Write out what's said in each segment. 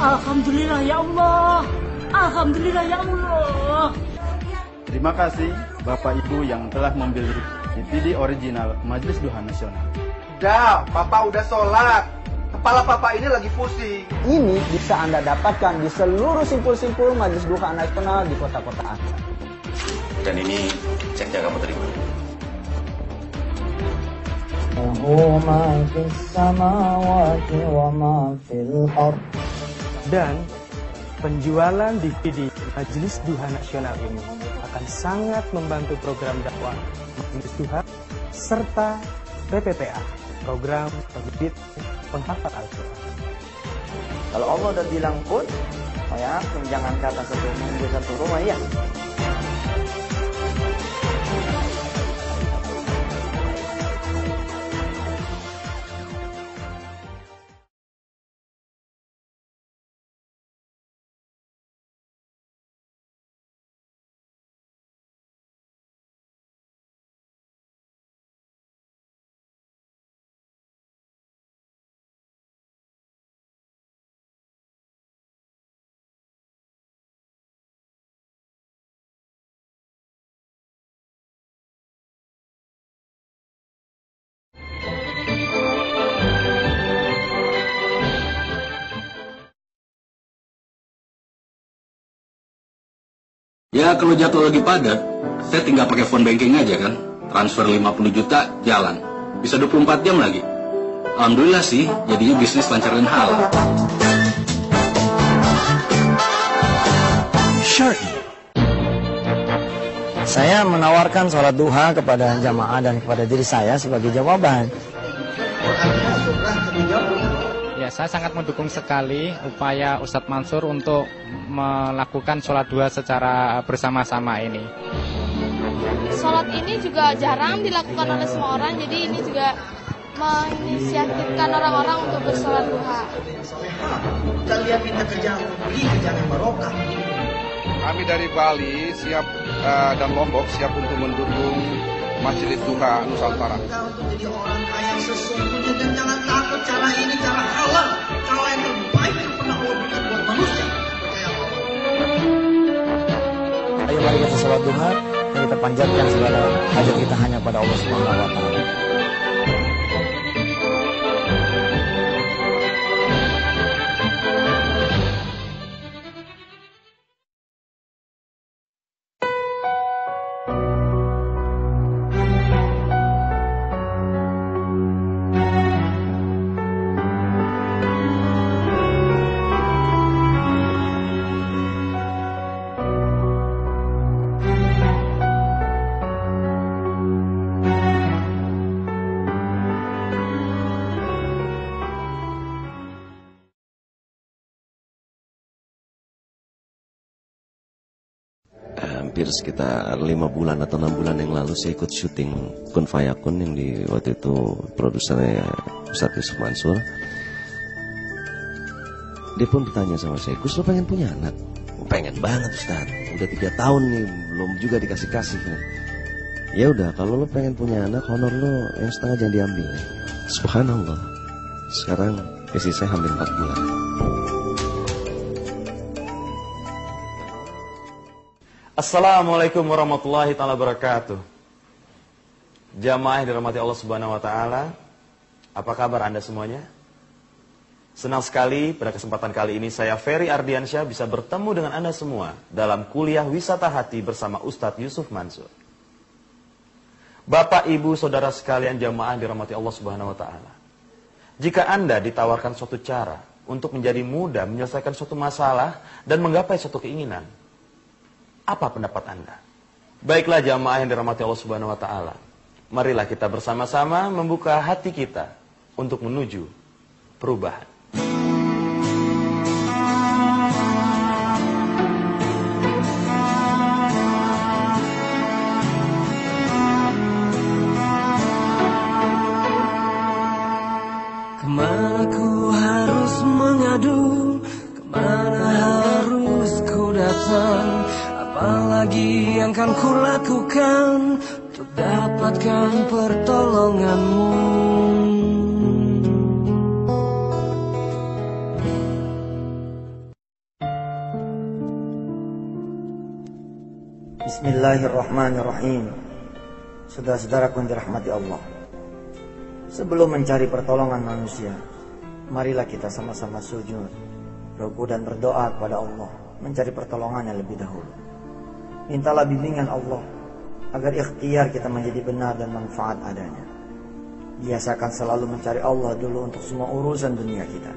Alhamdulillah ya Allah. Alhamdulillah ya Allah. Terima kasih Bapak Ibu yang telah membeli DVD original Majelis Duha Nasional. Udah, Papa udah sholat. Kepala Papa ini lagi pusing. Ini bisa Anda dapatkan di seluruh simpul-simpul Majelis Duha Nasional di kota-kota Anda. Dan ini ceknya kamu terima. Dan penjualan DVD Majelis Duha Nasional ini akan sangat membantu program dakwah Majelis Duha serta PPPA, program pendidik penghafal Al-Quran. Kalau Allah udah bilang pun, ya, jangan kata satu minggu satu rumah, ya. Ya kalau jatuh lagi padat, saya tinggal pakai phone banking aja kan. Transfer 50 juta, jalan. Bisa 24 jam lagi. Alhamdulillah sih, jadinya bisnis lancar dan halal. Syar'i. Saya menawarkan sholat duha kepada jamaah dan kepada diri saya sebagai jawaban. Ya, saya sangat mendukung sekali upaya Ustadz Mansur untuk melakukan sholat duha secara bersama-sama ini. Sholat ini juga jarang dilakukan oleh semua orang, jadi ini juga menginisiatifkan orang-orang untuk bersolat duha. Kalian minta kerjaan pergi kerjaan yang barokah. Kami dari Bali siap dan Lombok siap untuk mendukung Majelis Duha Nusantara. Untuk jadi orang kaya sesungguhnya dan jangan takut, cara ini cara halal, cara yang terbaik yang pernah Allah berikan buat manusia. Ayo mari kita sholat duha dan kita panjatkan segala hajat kita hanya pada Allah Subhanahu wa Ta'ala. Hampir sekitar 5 bulan atau 6 bulan yang lalu saya ikut syuting Kun Fayakun yang di waktu itu produsernya Ustadz Yusuf Mansur. Dia pun bertanya sama saya, Gus lo pengen punya anak? Pengen banget Ustadz, udah 3 tahun nih belum juga dikasih-kasih nih. Ya udah kalau lo pengen punya anak, honor lo yang setengah jangan diambil. Subhanallah, sekarang istri saya hampir 4 bulan. Assalamualaikum warahmatullahi ta'ala wabarakatuh. Jamaah yang dirahmati Allah Subhanahu wa Ta'ala, apa kabar Anda semuanya? Senang sekali pada kesempatan kali ini saya Ferry Ardiansyah bisa bertemu dengan Anda semua dalam kuliah wisata hati bersama Ustadz Yusuf Mansur. Bapak, Ibu, Saudara sekalian jamaah yang dirahmati Allah Subhanahu wa Ta'ala, jika Anda ditawarkan suatu cara untuk menjadi mudah menyelesaikan suatu masalah dan menggapai suatu keinginan, apa pendapat Anda? Baiklah jamaah yang dirahmati Allah Subhanahu wa Ta'ala, marilah kita bersama-sama membuka hati kita untuk menuju perubahan. Kemana ku harus mengadu, kemana harus ku datang, apalagi yang kan ku lakukan untuk dapatkan pertolonganmu. Bismillahirrahmanirrahim. Saudara-saudaraku yang dirahmati Allah, sebelum mencari pertolongan manusia, marilah kita sama-sama sujud, ruku dan berdoa kepada Allah, mencari pertolongannya lebih dahulu. Mintalah bimbingan Allah agar ikhtiar kita menjadi benar dan manfaat adanya. Biasakan selalu mencari Allah dulu untuk semua urusan dunia kita,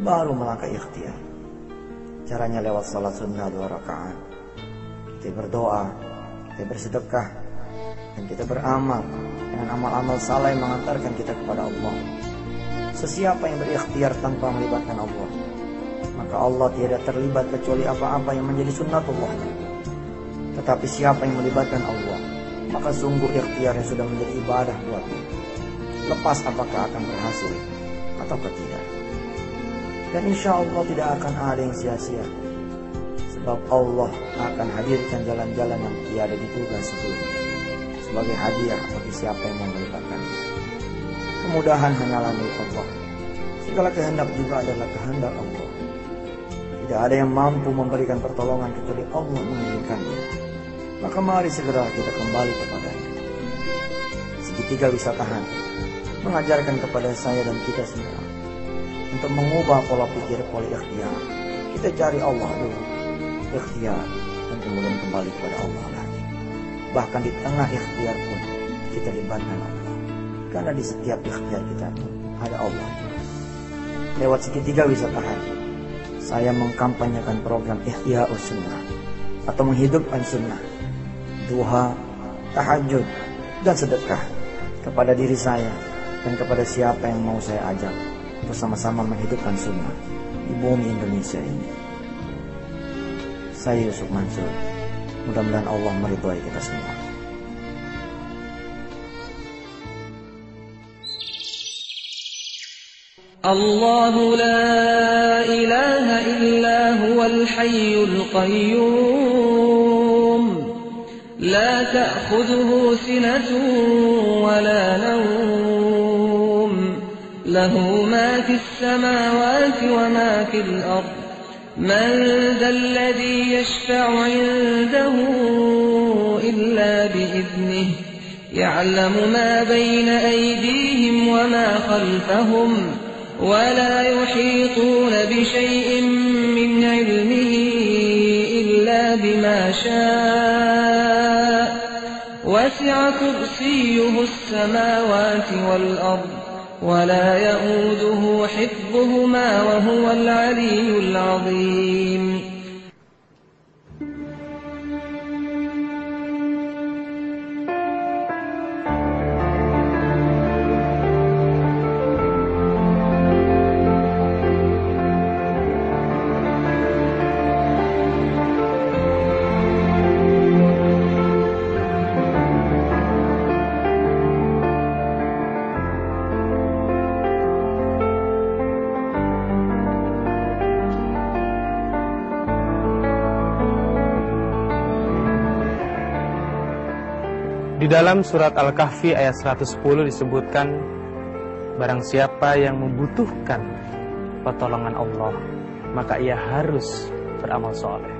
baru melangkah ikhtiar. Caranya lewat salat sunnah 2 rakaat. Kita berdoa, kita bersedekah, dan kita beramal dengan amal-amal saleh yang mengantarkan kita kepada Allah. Sesiapa yang berikhtiar tanpa melibatkan Allah, maka Allah tidak terlibat kecuali apa-apa yang menjadi sunnatullah. Tetapi siapa yang melibatkan Allah, maka sungguh ikhtiarnya sudah menjadi ibadah buatnya. Lepas apakah akan berhasil atau tidak. Dan insya Allah tidak akan ada yang sia-sia, sebab Allah akan hadirkan jalan-jalan yang tiada diduga sebelumnya sebagai hadiah bagi siapa yang mau melibatkannya. Kemudahan hanyalah milik Allah. Segala kehendak juga adalah kehendak Allah. Tidak ada yang mampu memberikan pertolongan kecuali Allah menginginkannya. Maka mari segera kita kembali kepadanya. Segitiga wisatahan mengajarkan kepada saya dan kita semua untuk mengubah pola pikir, pola ikhtiar. Kita cari Allah dulu, ikhtiar, dan kemudian kembali kepada Allah lagi. Bahkan di tengah ikhtiar pun kita libatkan Allah, karena di setiap ikhtiar kita pun ada Allah. Lewat segitiga wisatahan, saya mengkampanyekan program Ihya'us Sunnah atau menghidupkan sunnah, duha, tahajud, dan sedekah kepada diri saya dan kepada siapa yang mau saya ajak bersama-sama menghidupkan sunnah di bumi Indonesia ini. Saya Yusuf Mansur, mudah-mudahan Allah meridhai kita semua. Allahu la ilaha illa huwal hayyul qayyum, la ta'khudhuhu sinatun wa la nawm, lahu ma fis samawati wa ma fil ard, man dhal ladhi yashfa'u 'indahu illa bi'idhnihi, ya'lamu ma bayna aydihim wa ma khalfahum, ولا يحيطون بشيء من علمه إلا بما شاء وسع كرسيه السماوات والأرض ولا يؤوده حفظهما وهو العلي العظيم. Di dalam surat Al-Kahfi ayat 110 disebutkan, barang siapa yang membutuhkan pertolongan Allah, maka ia harus beramal soleh.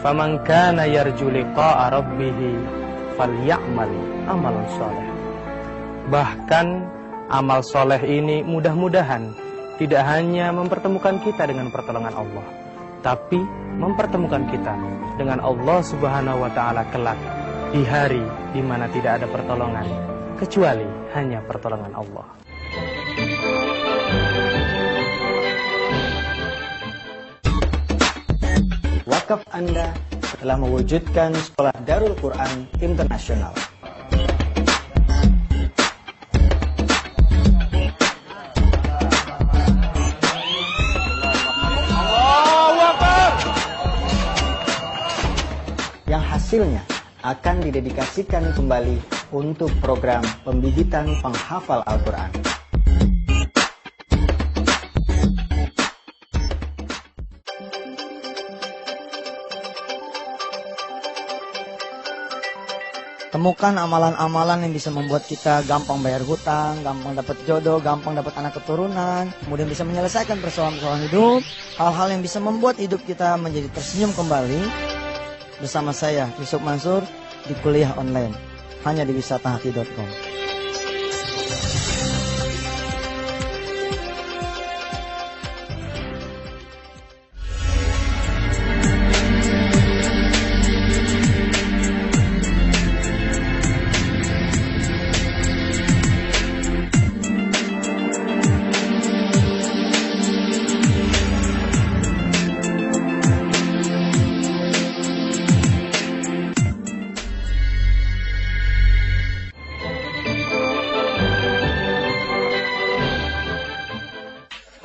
Faman kana yarju liqa'a rabbih falyamal amalan soleh. Bahkan amal soleh ini mudah-mudahan tidak hanya mempertemukan kita dengan pertolongan Allah, tapi mempertemukan kita dengan Allah Subhanahu wa Ta'ala kelak di hari di mana tidak ada pertolongan kecuali hanya pertolongan Allah. Wakaf Anda telah mewujudkan Sekolah Darul Quran Internasional. Yang hasilnya akan didedikasikan kembali untuk program pembibitan penghafal Al-Quran. Temukan amalan-amalan yang bisa membuat kita gampang bayar hutang, gampang dapat jodoh, gampang dapat anak keturunan, kemudian bisa menyelesaikan persoalan-persoalan hidup, hal-hal yang bisa membuat hidup kita menjadi tersenyum kembali. bersama saya Yusuf Mansur di kuliah online hanya di wisatahati.com.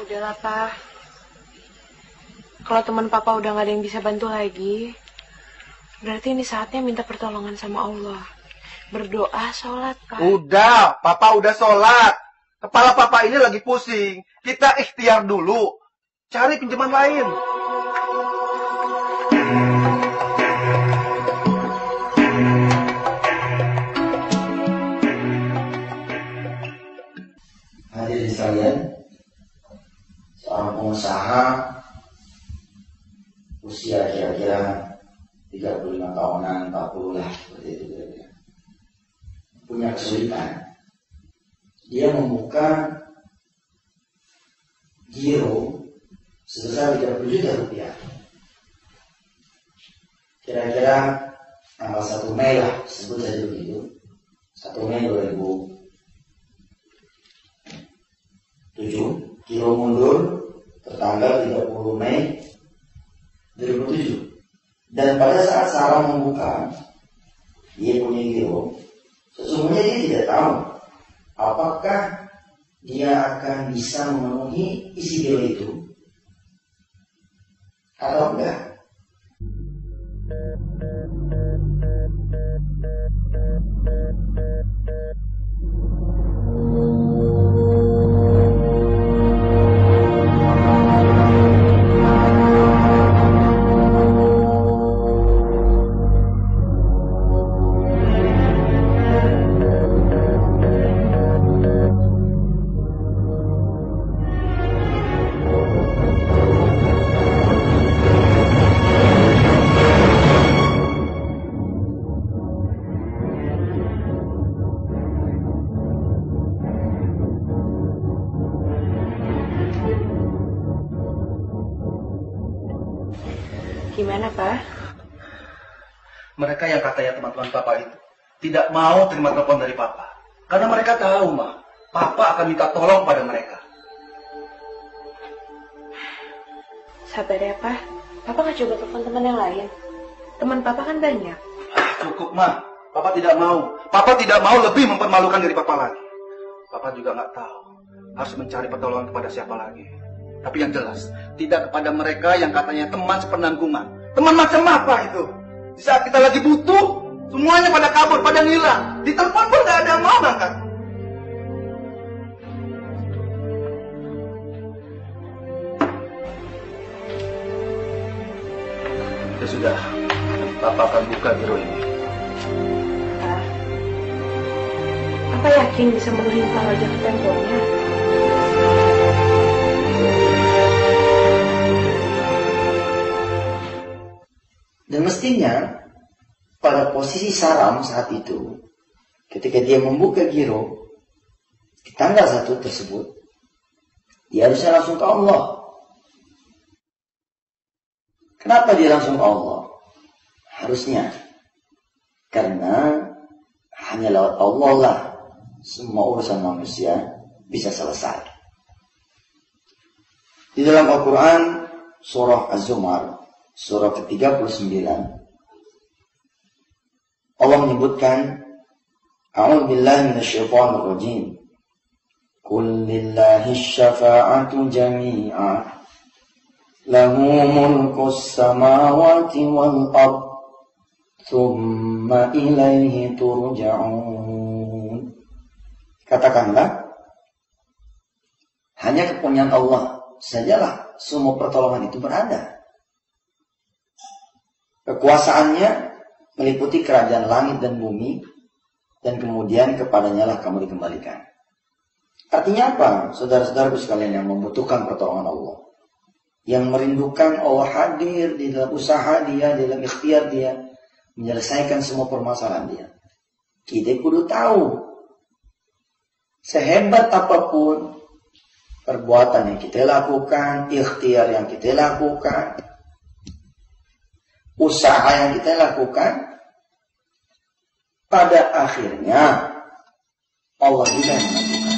Udahlah, Pak. Kalau teman Papa udah gak ada yang bisa bantu lagi, berarti ini saatnya minta pertolongan sama Allah. Berdoa, sholat, Pak. Udah, Papa udah sholat. Kepala Papa ini lagi pusing. Kita ikhtiar dulu. Cari pinjaman lain. Hadirin sekalian, seorang pengusaha usia kira-kira 35 tahunan, 40 lah, seperti itu kira-kira, punya kesulitan. Dia membuka giro sebesar 30 juta rupiah. Kira-kira tanggal 1 Mei lah, sebut saja begitu, 1 Mei 2007, giro mundur tertanggal 30 Mei 2007. Dan pada saat Sarah membuka, dia punya giro, sesungguhnya dia tidak tahu apakah dia akan bisa memenuhi isi giro itu atau enggak. Gimana, Pak? Mereka yang katanya teman-teman Papa itu tidak mau terima telepon dari Papa. Karena mereka tahu, Ma, Papa akan minta tolong pada mereka. Sabar ya, Pak. Papa nggak coba telepon teman yang lain. Teman Papa kan banyak. Cukup, Ma. Papa tidak mau. Papa tidak mau lebih mempermalukan diri Papa lagi. Papa juga nggak tahu harus mencari pertolongan kepada siapa lagi. Tapi yang jelas, tidak kepada mereka yang katanya teman sepenanggungan. Teman macam apa itu? Di saat kita lagi butuh, semuanya pada kabur, pada ngilang. Di telepon pun nggak ada yang mau angkat. Ya sudah, Papa akan buka giro ini. Papa yakin bisa memenuhi wajah temponya? Dan mestinya pada posisi Saram saat itu, ketika dia membuka giro di tanggal 1 tersebut, dia harusnya langsung ke Allah. Kenapa dia langsung ke Allah? Harusnya karena hanya lewat Allah lah semua urusan manusia bisa selesai. Di dalam Al-Quran surah Az-Zumar surah ke-39, Allah menyebutkan, A'udzu billahi minasyaitonir rajim. Qul lillahi syafa'atu jami'a. Lahu mulkus samawati wal ard. Tsumma ilaihi turja'un. Katakanlah, hanya kepunyaan Allah sajalah semua pertolongan itu berada. Kekuasaannya meliputi kerajaan langit dan bumi, dan kemudian kepadanya lah kamu dikembalikan. Artinya apa, saudara-saudaraku sekalian yang membutuhkan pertolongan Allah? yang merindukan Allah hadir di dalam usaha dia, di dalam ikhtiar dia, menyelesaikan semua permasalahan dia. Kita kudu tahu, sehebat apapun perbuatan yang kita lakukan, ikhtiar yang kita lakukan, usaha yang kita lakukan, pada akhirnya Allah juga yang menentukan.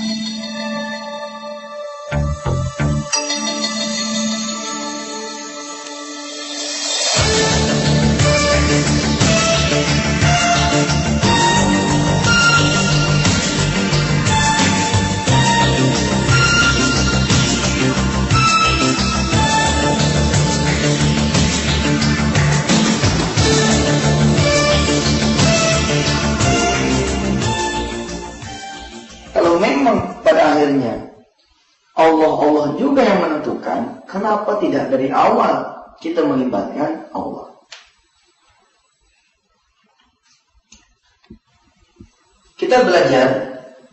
Kalau memang pada akhirnya Allah juga yang menentukan, kenapa tidak dari awal kita melibatkan Allah? Kita belajar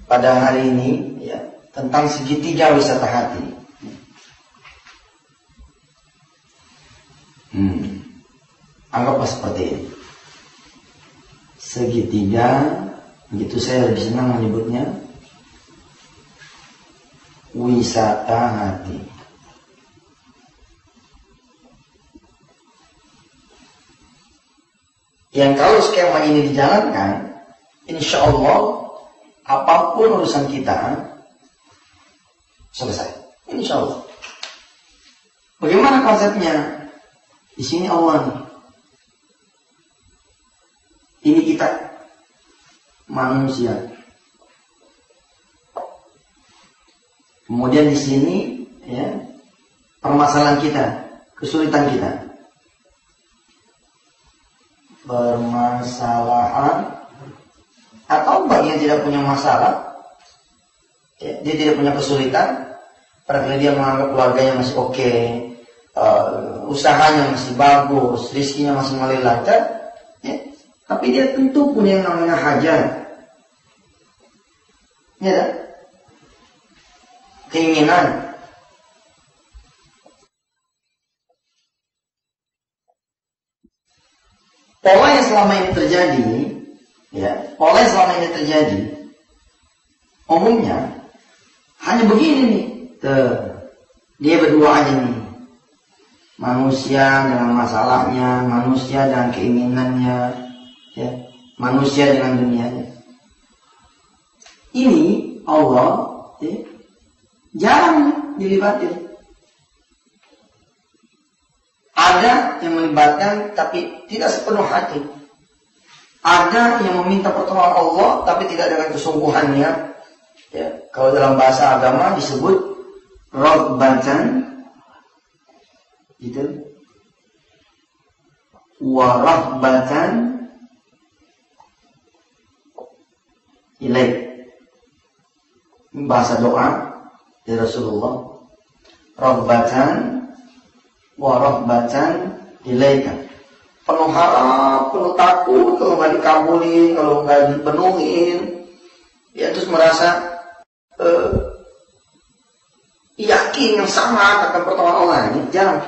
pada hari ini ya tentang segitiga wisata hati. Anggaplah seperti ini. Segitiga, begitu saya lebih senang menyebutnya, wisata hati. Yang kalau skema ini dijalankan, insya Allah apapun urusan kita selesai. Insya Allah. Bagaimana konsepnya? Di sini Allah nih. Ini kita manusia. Kemudian di sini ya permasalahan kita, kesulitan kita. Permasalahan atau bagi yang tidak punya masalah, ya, dia tidak punya kesulitan, padahal dia menganggap keluarganya masih oke, usahanya masih bagus, rezekinya masih mengalir lancar, ya, tapi dia tentu punya yang namanya hajat, ya, keinginan. Pola yang selama ini terjadi, ya, pola yang selama ini terjadi, umumnya hanya begini nih, dia berdua aja nih, manusia dengan masalahnya, manusia dengan keinginannya, ya, manusia dengan dunianya. Ini Allah, ya, jarang dilibatin. Ada yang melibatkan tapi tidak sepenuh hati. Ada yang meminta pertolongan Allah tapi tidak dengan kesungguhannya. Ya, kalau dalam bahasa agama disebut raghbatan, gitu. Wa rahbatan ilaih. Bahasa doa dari Rasulullah. Raghbatan wa rahbatan ilaika. Penuh harap, penuh takut kalau nggak dikabulin, kalau nggak dipenuhin, ya terus merasa yakin yang sangat akan pertolongan Allah. Ini jangan.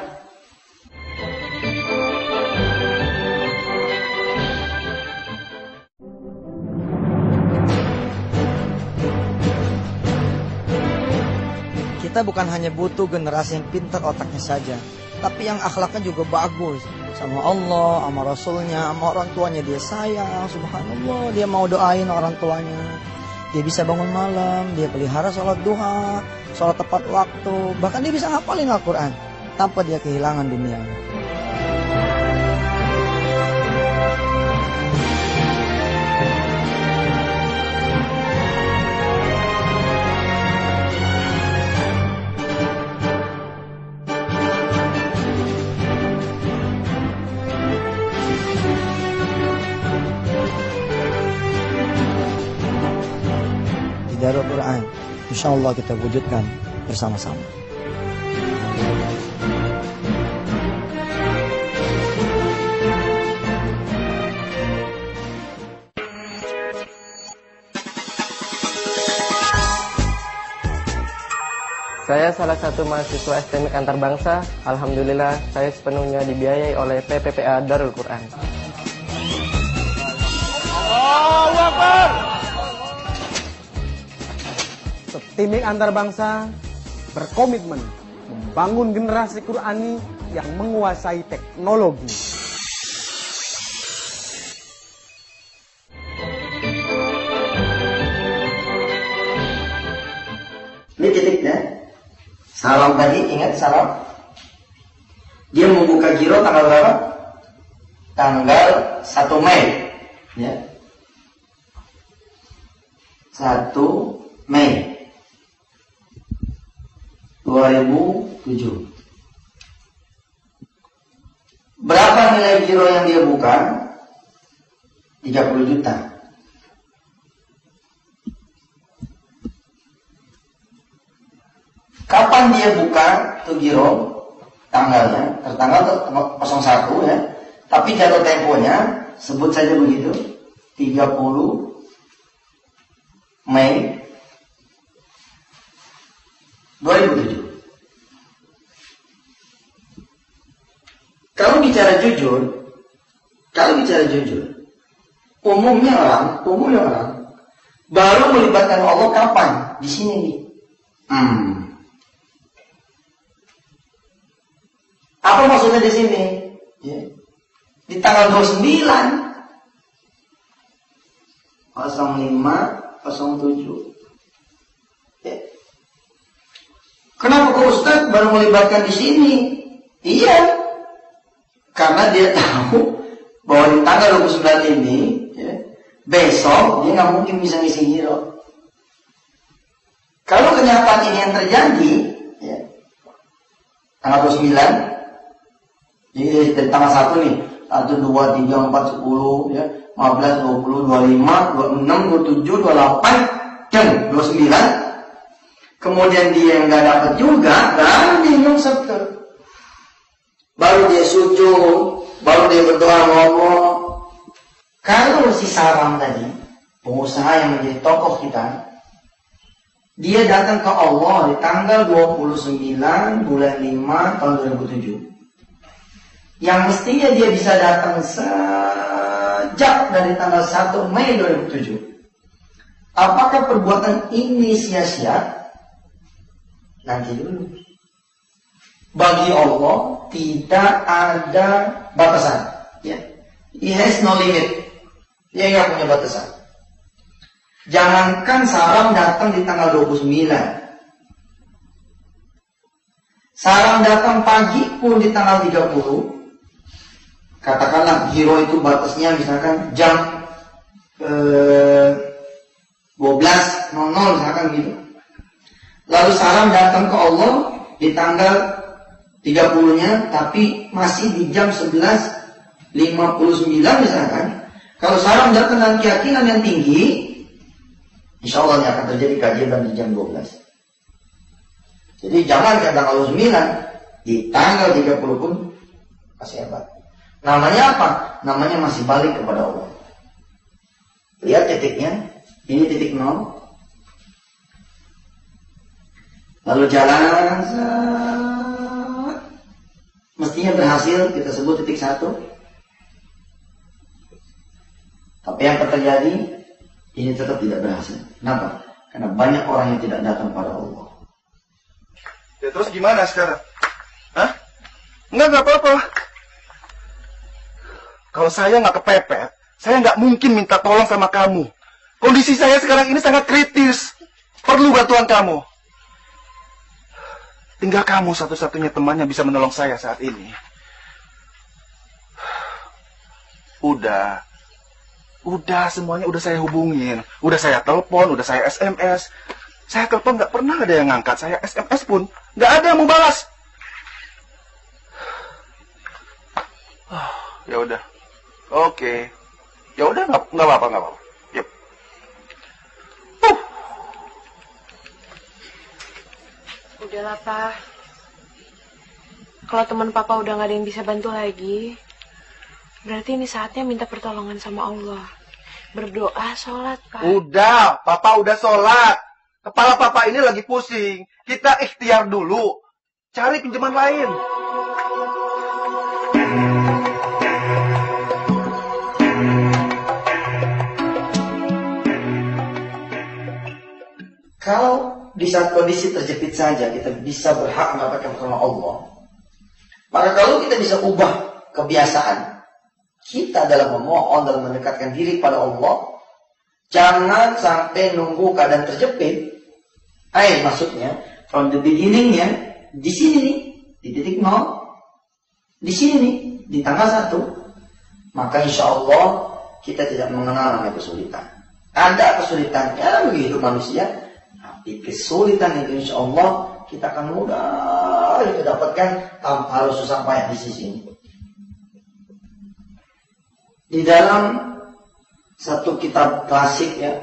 Kita bukan hanya butuh generasi yang pintar otaknya saja, tapi yang akhlaknya juga bagus. Sama Allah, sama Rasulnya, sama orang tuanya dia sayang, subhanallah. Dia mau doain orang tuanya. Dia bisa bangun malam, dia pelihara sholat duha, sholat tepat waktu. Bahkan dia bisa ngapalin Al-Quran tanpa dia kehilangan dunianya. Darul Quran, insya Allah kita wujudkan bersama-sama. Saya salah satu mahasiswa STMIK Antarbangsa. Alhamdulillah, saya sepenuhnya dibiayai oleh PPPA Darul Quran. Allahu Akbar. STMIK Antarbangsa berkomitmen membangun generasi Qurani yang menguasai teknologi. Ini titiknya. Salam tadi, ingat salam. Dia membuka giro tanggal berapa? Tanggal 1 Mei. Ya. 1 Mei 2007. Berapa nilai giro yang dia buka? 30 juta. Kapan dia buka tuh giro? Tanggalnya, tertanggal 01 ya. Tapi jatuh temponya, sebut saja begitu, 30 Mei 2007. Kalau bicara jujur, umumnya orang baru melibatkan Allah kapan? Di sini nih. Apa maksudnya di sini? Ya. Di tanggal 29 05/07. Ya. Kenapa kok Ustaz baru melibatkan di sini? Iya. Karena dia tahu bahwa di tanggal 29 ini, ya, besok dia nggak mungkin bisa ngisi giro. Kalau kenyataan ini yang terjadi, ya, tanggal 29, jadi dari tanggal 1 nih, 1, 2, 3, 4, 10, ya, 15, 20, 25, 26, 27, 28, dan 29. Kemudian dia nggak dapat juga, dan bingung setel. Baru dia sujud, baru dia berdoa ngomong. Kalau si Saram tadi, pengusaha yang menjadi tokoh kita, dia datang ke Allah di tanggal 29 bulan 5 tahun 2007. Yang mestinya dia bisa datang sejak dari tanggal 1 Mei 2007. Apakah perbuatan ini sia-sia? Nanti dulu. Bagi Allah tidak ada batasan. Ya. He has no limit. Dia nggak punya batasan. Jangankan Saram datang di tanggal 29. Saram datang pagi pun di tanggal 30. Katakanlah giro itu batasnya misalkan jam 12.00 misalkan gitu. Lalu Saram datang ke Allah di tanggal 30-nya, tapi masih di jam 11.59 misalkan. Kalau Saram datang dengan keyakinan yang tinggi, insya Allah ini akan terjadi kajian di jam 12. Jadi jangan di tanggal 9, di tanggal 30 pun masih hebat. Namanya apa? Namanya masih balik kepada Allah. Lihat titiknya, ini titik 0. Lalu jalan, mestinya berhasil, kita sebut titik 1. Tapi yang terjadi, ini tetap tidak berhasil. Kenapa? Karena banyak orang yang tidak datang pada Allah. Ya terus gimana sekarang? Hah? Enggak apa-apa. Kalau saya nggak kepepet, saya nggak mungkin minta tolong sama kamu. Kondisi saya sekarang ini sangat kritis. Perlu bantuan kamu. Tinggal kamu satu-satunya teman yang bisa menolong saya saat ini. Udah semuanya udah saya hubungin. Udah saya telepon, udah saya SMS. Saya telepon nggak pernah ada yang ngangkat. Saya SMS pun nggak ada yang mau balas. Ya udah. Oke. Ya udah nggak apa-apa. Yep. Udahlah, Pak. Kalau teman Papa udah nggak ada yang bisa bantu lagi, berarti ini saatnya minta pertolongan sama Allah. Berdoa, sholat, Pak. Udah, Papa udah sholat. Kepala papa ini lagi pusing. Kita ikhtiar dulu. Cari pinjaman lain. Kalau di saat kondisi terjepit saja kita bisa berhak mendapatkan pertolongan Allah, maka kalau kita bisa ubah kebiasaan kita dalam memohon dan mendekatkan diri pada Allah, jangan sampai nunggu keadaan terjepit. Maksudnya from the beginning-nya di sini nih, di titik 0, di sini nih, di tanggal 1, maka insya Allah kita tidak mengenal namanya kesulitan. Ada kesulitannya bagi hidup manusia, tapi kesulitan itu insya Allah kita akan mudah kita dapatkan tanpa harus susah payah di sisi ini. Di dalam satu kitab klasik ya,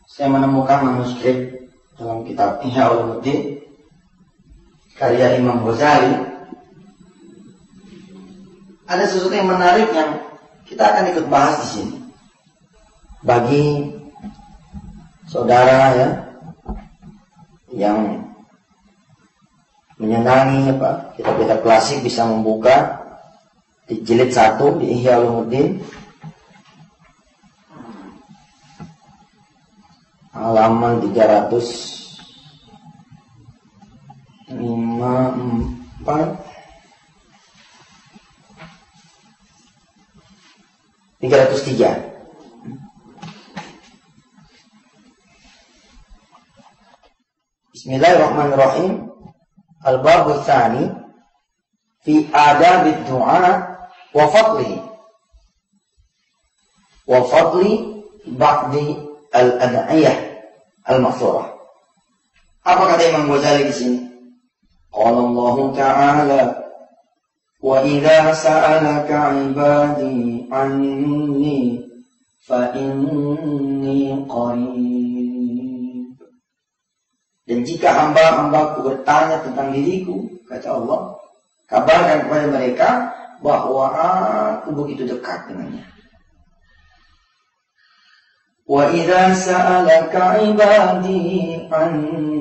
saya menemukan manuskrip dalam kitab Ihya Ulumuddin karya Imam Ghazali. Ada sesuatu yang menarik yang kita akan ikut bahas di sini. Bagi saudara ya yang menyenangi kitab-kitab klasik bisa membuka di jilid 1 di Ihya Ulumuddin halaman 303. Bismillahirrahmanirrahim. Al-babu tsani fi adabid du'a wa fadlihi wa fadli ba'di al-ad'iyah al-maghfurah. Apa kata Imam Ghazali di sini? Qala Allah Ta'ala wa idza sa'alaka 'ibadi 'anni fa inni qarib. Dan jika hamba-hambaku bertanya tentang diriku, kata Allah, kabarkan kepada mereka bahwa aku begitu dekat dengannya. Wa idza sa'alaka 'ibadi 'anni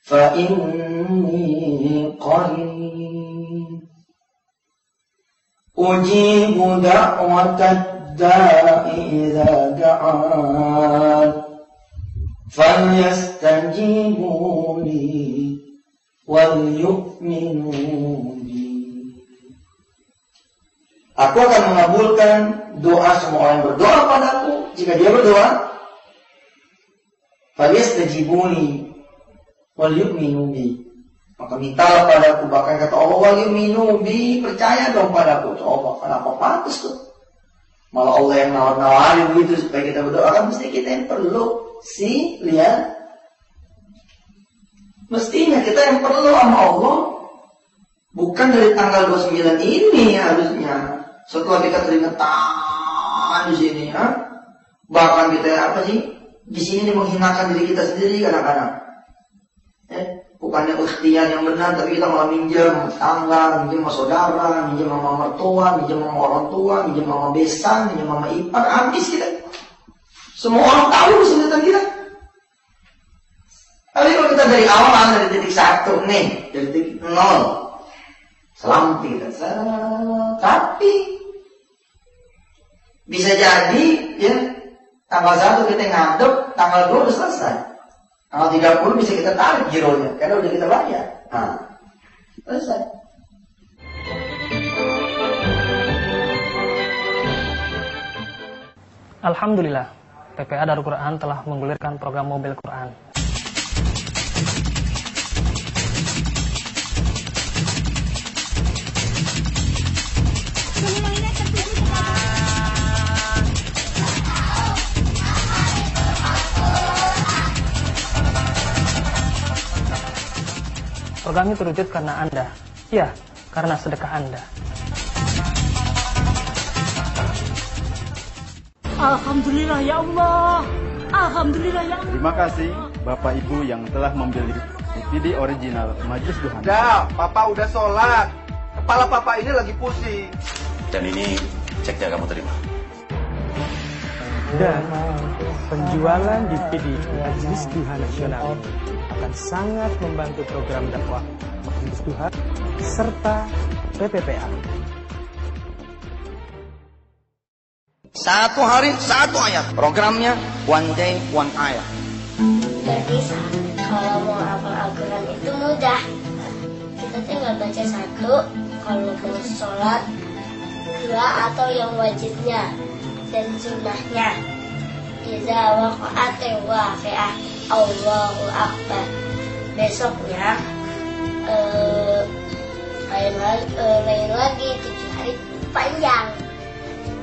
fa inni qarib. Ujibu da'watad da'i idza da'an. فَلْيَسْتَجِيبُوا لِي وَلْيُؤْمِنُوا بِي. Aku akan mengabulkan doa semua orang yang berdoa padaku. Jika dia berdoa, فَلْيَسْتَجِيبُوا لِي وَلْيُؤْمِنُوا بِي. Maka mintalah padaku, bahkan kata Allah, وَلْيُؤْمِنُوا بِي, percaya dong padaku. Coba, kenapa pantas tuh? Malah Allah yang nawar-nawarin begitu supaya kita berdoa, kan mesti kita yang perlu. Lihat, mestinya kita yang perlu sama Allah bukan dari tanggal 29 ini harusnya. Setelah kita keringetan di sini, bahkan kita di sini menghinakan diri kita sendiri kadang-kadang. Bukannya ikhtiar yang benar, tapi kita malah minjem tangga, minjem sama saudara, minjem sama mertua, minjem sama orang tua, minjem sama besan, minjem sama ipar, habis kita. Semua orang tahu kesulitan kita. Tapi kalau kita dari awal, dari titik 1 nih, dari titik 0, selamat kita. Tapi bisa jadi ya tanggal 1 kita ngadep, tanggal 2 udah selesai. Tanggal 30 bisa kita tarik gironya, karena udah kita bayar. Selesai. Alhamdulillah, PPA Darul Quran telah menggulirkan program Mobil Quran. Program ini terwujud karena Anda. Ya, karena sedekah Anda. Alhamdulillah ya Allah. Alhamdulillah ya Allah. Terima kasih Bapak Ibu yang telah membeli DVD original Majelis Duha. Udah, Papa udah sholat. Kepala Papa ini lagi pusing. Dan ini ceknya kamu terima. Dan penjualan DVD Majelis Duha Nasional akan sangat membantu program dakwah Majelis Duha serta PPPA. Satu hari, satu ayat. Programnya One Day, One Ayat. Jadi kalau mau hafal Al-Quran itu mudah. Kita tinggal baca satu, kalau mau sholat, dua atau yang wajibnya dan sunnahnya. Iza waqa'atil waqi'ah, Allahu Akbar. Besoknya lain lagi 7 hari panjang.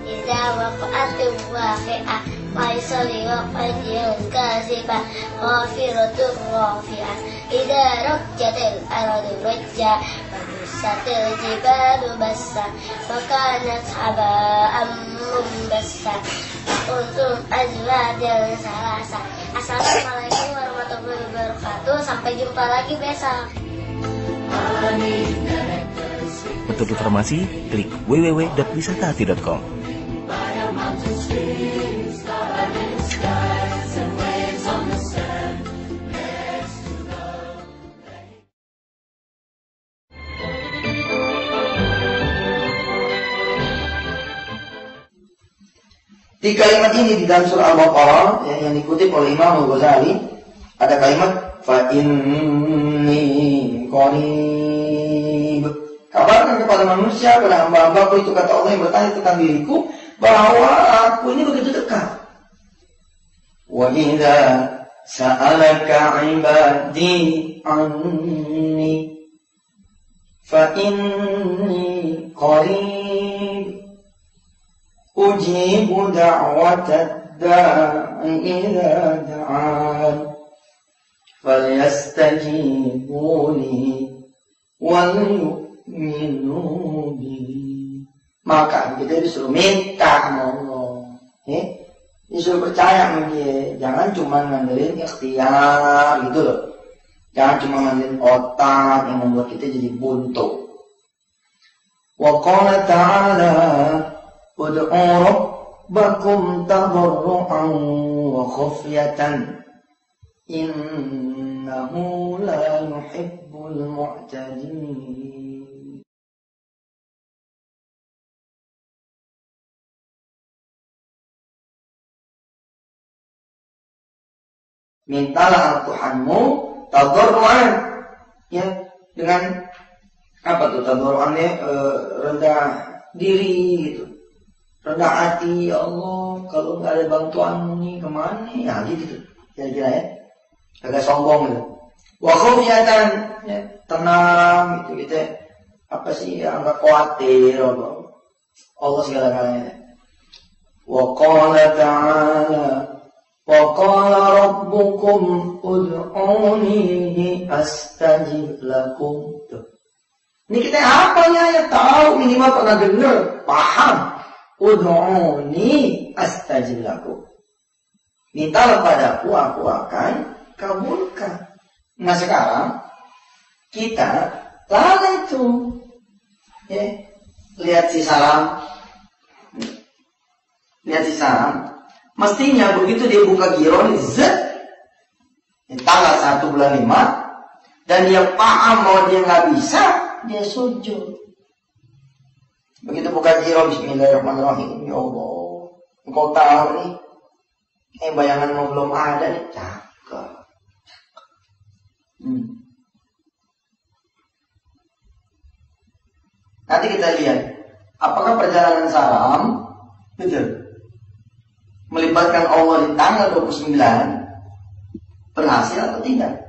Iza waqa'atil waqi'ah, Maisali waqa'atil kasibah, Ghafiratun rafi'ah, Iza rujjatil aradu rujja, Babusatil jibalu bassa, Makanat haba'am mumbassa, Untung azwadil salasa. Assalamualaikum warahmatullahi wabarakatuh. Sampai jumpa lagi besok. Untuk informasi, klik www.wisatahati.com. Di kalimat ini di dalam surah Al-Baqarah yang dikutip oleh Imam Al-Ghazali ada kalimat fa inni qarib. Kabarkan kepada manusia, kepada hamba-hambaku, itu kata Allah yang bertanya tentang diriku, bahwa aku ini begitu dekat. Wa idza sa'alaka 'ibadi anni fa inni qarib. Ujibu da'watad da'i idza da'an falyastajibuni wal yu'minu bi. Maka kita disuruh minta sama Allah, disuruh percaya sama dia. Jangan cuma ngandelin ikhtiar gitu loh. Jangan cuma ngandelin otak yang membuat kita jadi buntu. Wa qala ta'ala ud'u rabbakum tadarru'an wa khufyatan innahu la yuhibbul mu'tadin. Mintalah Tuhanmu tadarru'an, ya, dengan apa tuh tadarru'annya, rendah diri gitu. Rendah hati, ya Allah, kalau nggak ada bantuanmu nih kemana? Ya gitu, kira-kira ya. Agak sombong gitu. Wa khufyatan, ya, tenang gitu kita. Apa sih ya, nggak khawatir Allah segala-galanya. Wa qala ta'ala wa qala rabbukum ud'uni astajib lakum. Ini kita apa ya tahu, minimal pernah dengar, paham. Ud'uni astajib lakum. Mintalah padaku, aku akan kabulkan. Nah sekarang kita lalai itu, ya, lihat si salam, mestinya begitu dia buka giro ini, tanggal 1 bulan 5, dan dia paham bahwa dia nggak bisa, dia sujud. Begitu buka giro, bismillahirrahmanirrahim, ya Allah, engkau tahu nih, bayanganmu belum ada nih, cakep. Nanti kita lihat apakah perjalanan salam betul melibatkan Allah di tanggal 29 berhasil atau tidak.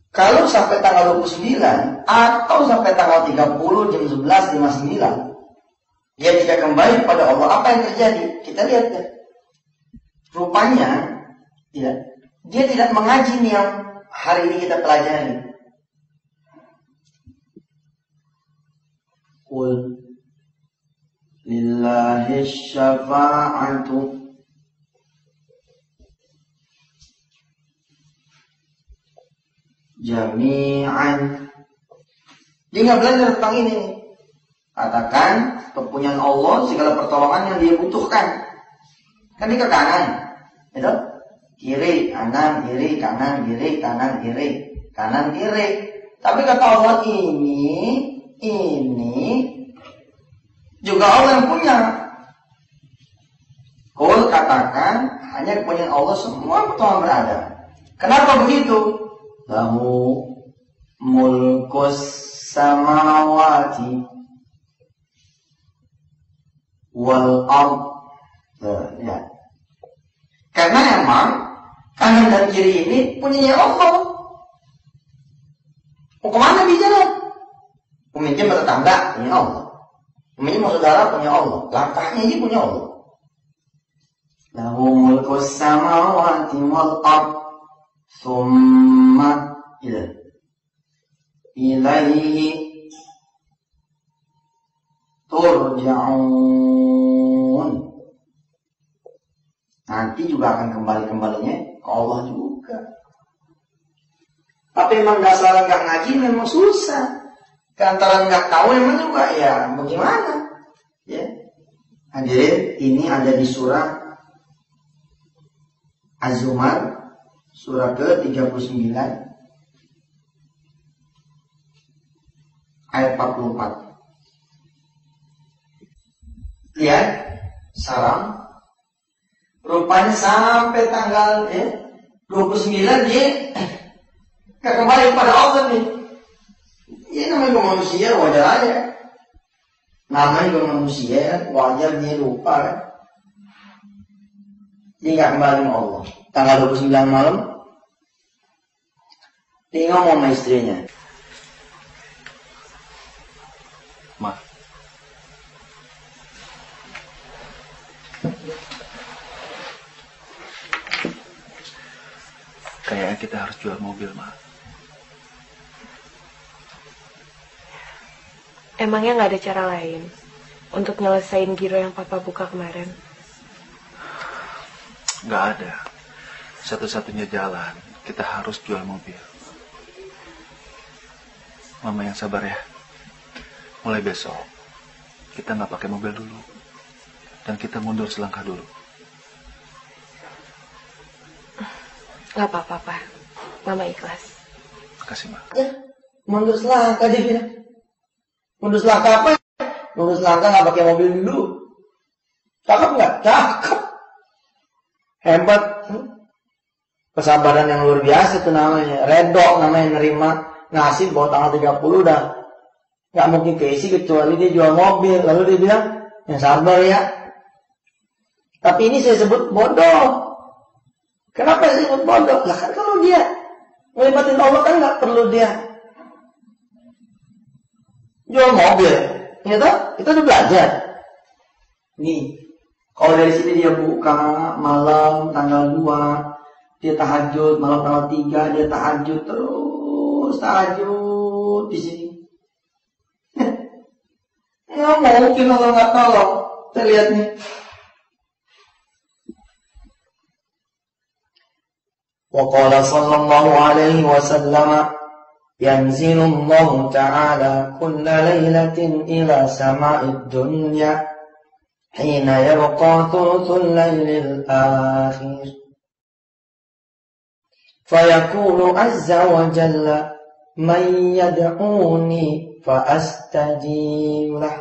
Kalau sampai tanggal 29 atau sampai tanggal 30 jam 11.59 dia tidak kembali kepada Allah, apa yang terjadi? Kita lihat ya. Rupanya ya, dia tidak mengaji nih yang hari ini kita pelajari. Qul lillahi syafa'atu jami'an. Dia nggak belajar tentang ini. Katakan kepunyaan Allah, segala pertolongan yang dia butuhkan Kan ini ke kanan. Itu kiri, kanan, kiri, kanan, kiri, kanan, kiri, kanan, kiri. Tapi kata Allah ini juga Allah yang punya. Kul katakan hanya kepunyaan Allah semua pertolongan berada. Kenapa begitu? Lahu mulkus samawati wal ard. Ya. Karena emang kanan dan kiri ini punyanya Allah. Mau kemana bicara? Meminjam tetangga punya Allah. Meminjam saudara punya Allah. Langkahnya ini punya Allah. Lahu mulkus samawati wal ard summa ilaihi turja'un. Nanti juga akan kembalinya ke Allah juga. Tapi memang dasar nggak ngaji memang susah. Antara nggak tahu memang juga ya bagaimana? Ya. Hadirin, ini ada di surah Az-Zumar, surah ke-39 ayat 44. Lihat sarang, rupanya sampai tanggal 29 dia gak kembali kepada Allah nih. Ya namanya manusia wajar aja. Namanya manusia wajar dia lupa kan. Dia gak kembali sama Allah. Tanggal 29 malam dia ngomong sama istrinya. Ma, kayaknya kita harus jual mobil, Ma. Emangnya nggak ada cara lain untuk nyelesain giro yang Papa buka kemarin? Nggak ada. Satu-satunya jalan, kita harus jual mobil. Mama yang sabar ya. Mulai besok, kita nggak pakai mobil dulu. Dan kita mundur selangkah dulu. Nggak apa-apa, Pak. Mama ikhlas. Makasih, Ma. Ya, mundur selangkah dia bilang. Mundur selangkah apa? Mundur selangkah nggak pakai mobil dulu. Cakep nggak? Cakep. Hebat. Kesabaran yang luar biasa itu namanya. Redok namanya, nerima ngasih bahwa tanggal 30 udah nggak mungkin keisi kecuali dia jual mobil. Lalu dia bilang, yang sabar ya. Tapi ini saya sebut bodoh. Kenapa saya sebut bodoh? Lah kan kalau dia ngelibatin Allah kan nggak perlu dia jual mobil. Ya toh? Kita udah belajar. Nih, kalau dari sini dia buka malam tanggal 2, dia tahajud, malam tanggal 3 dia tahajud terus tahajud di sini. Nggak mungkin Allah nggak tolong. Kita lihat nih. وقال صلى الله عليه وسلم ينزل الله تعالى كل ليلة إلى سماء الدنيا حين يبقى ثلث الليل الآخر فيقول عز وجل من يدعوني فأستجيب له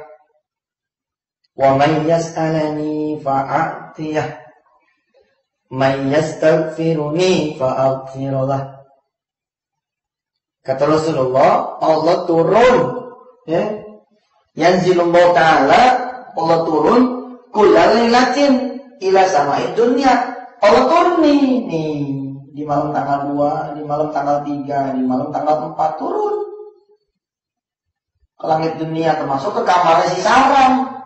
ومن يسألني فأعطيه Man yastaghfiruni fa'aghfir lah. Kata Rasulullah, Allah turun, ya. Yanzilullah ta'ala, Allah turun kullailatin ila sama'id dunya. Allah turun nih di malam tanggal 2, di malam tanggal 3, di malam tanggal 4 turun ke langit dunia, termasuk ke kamarnya si sarang.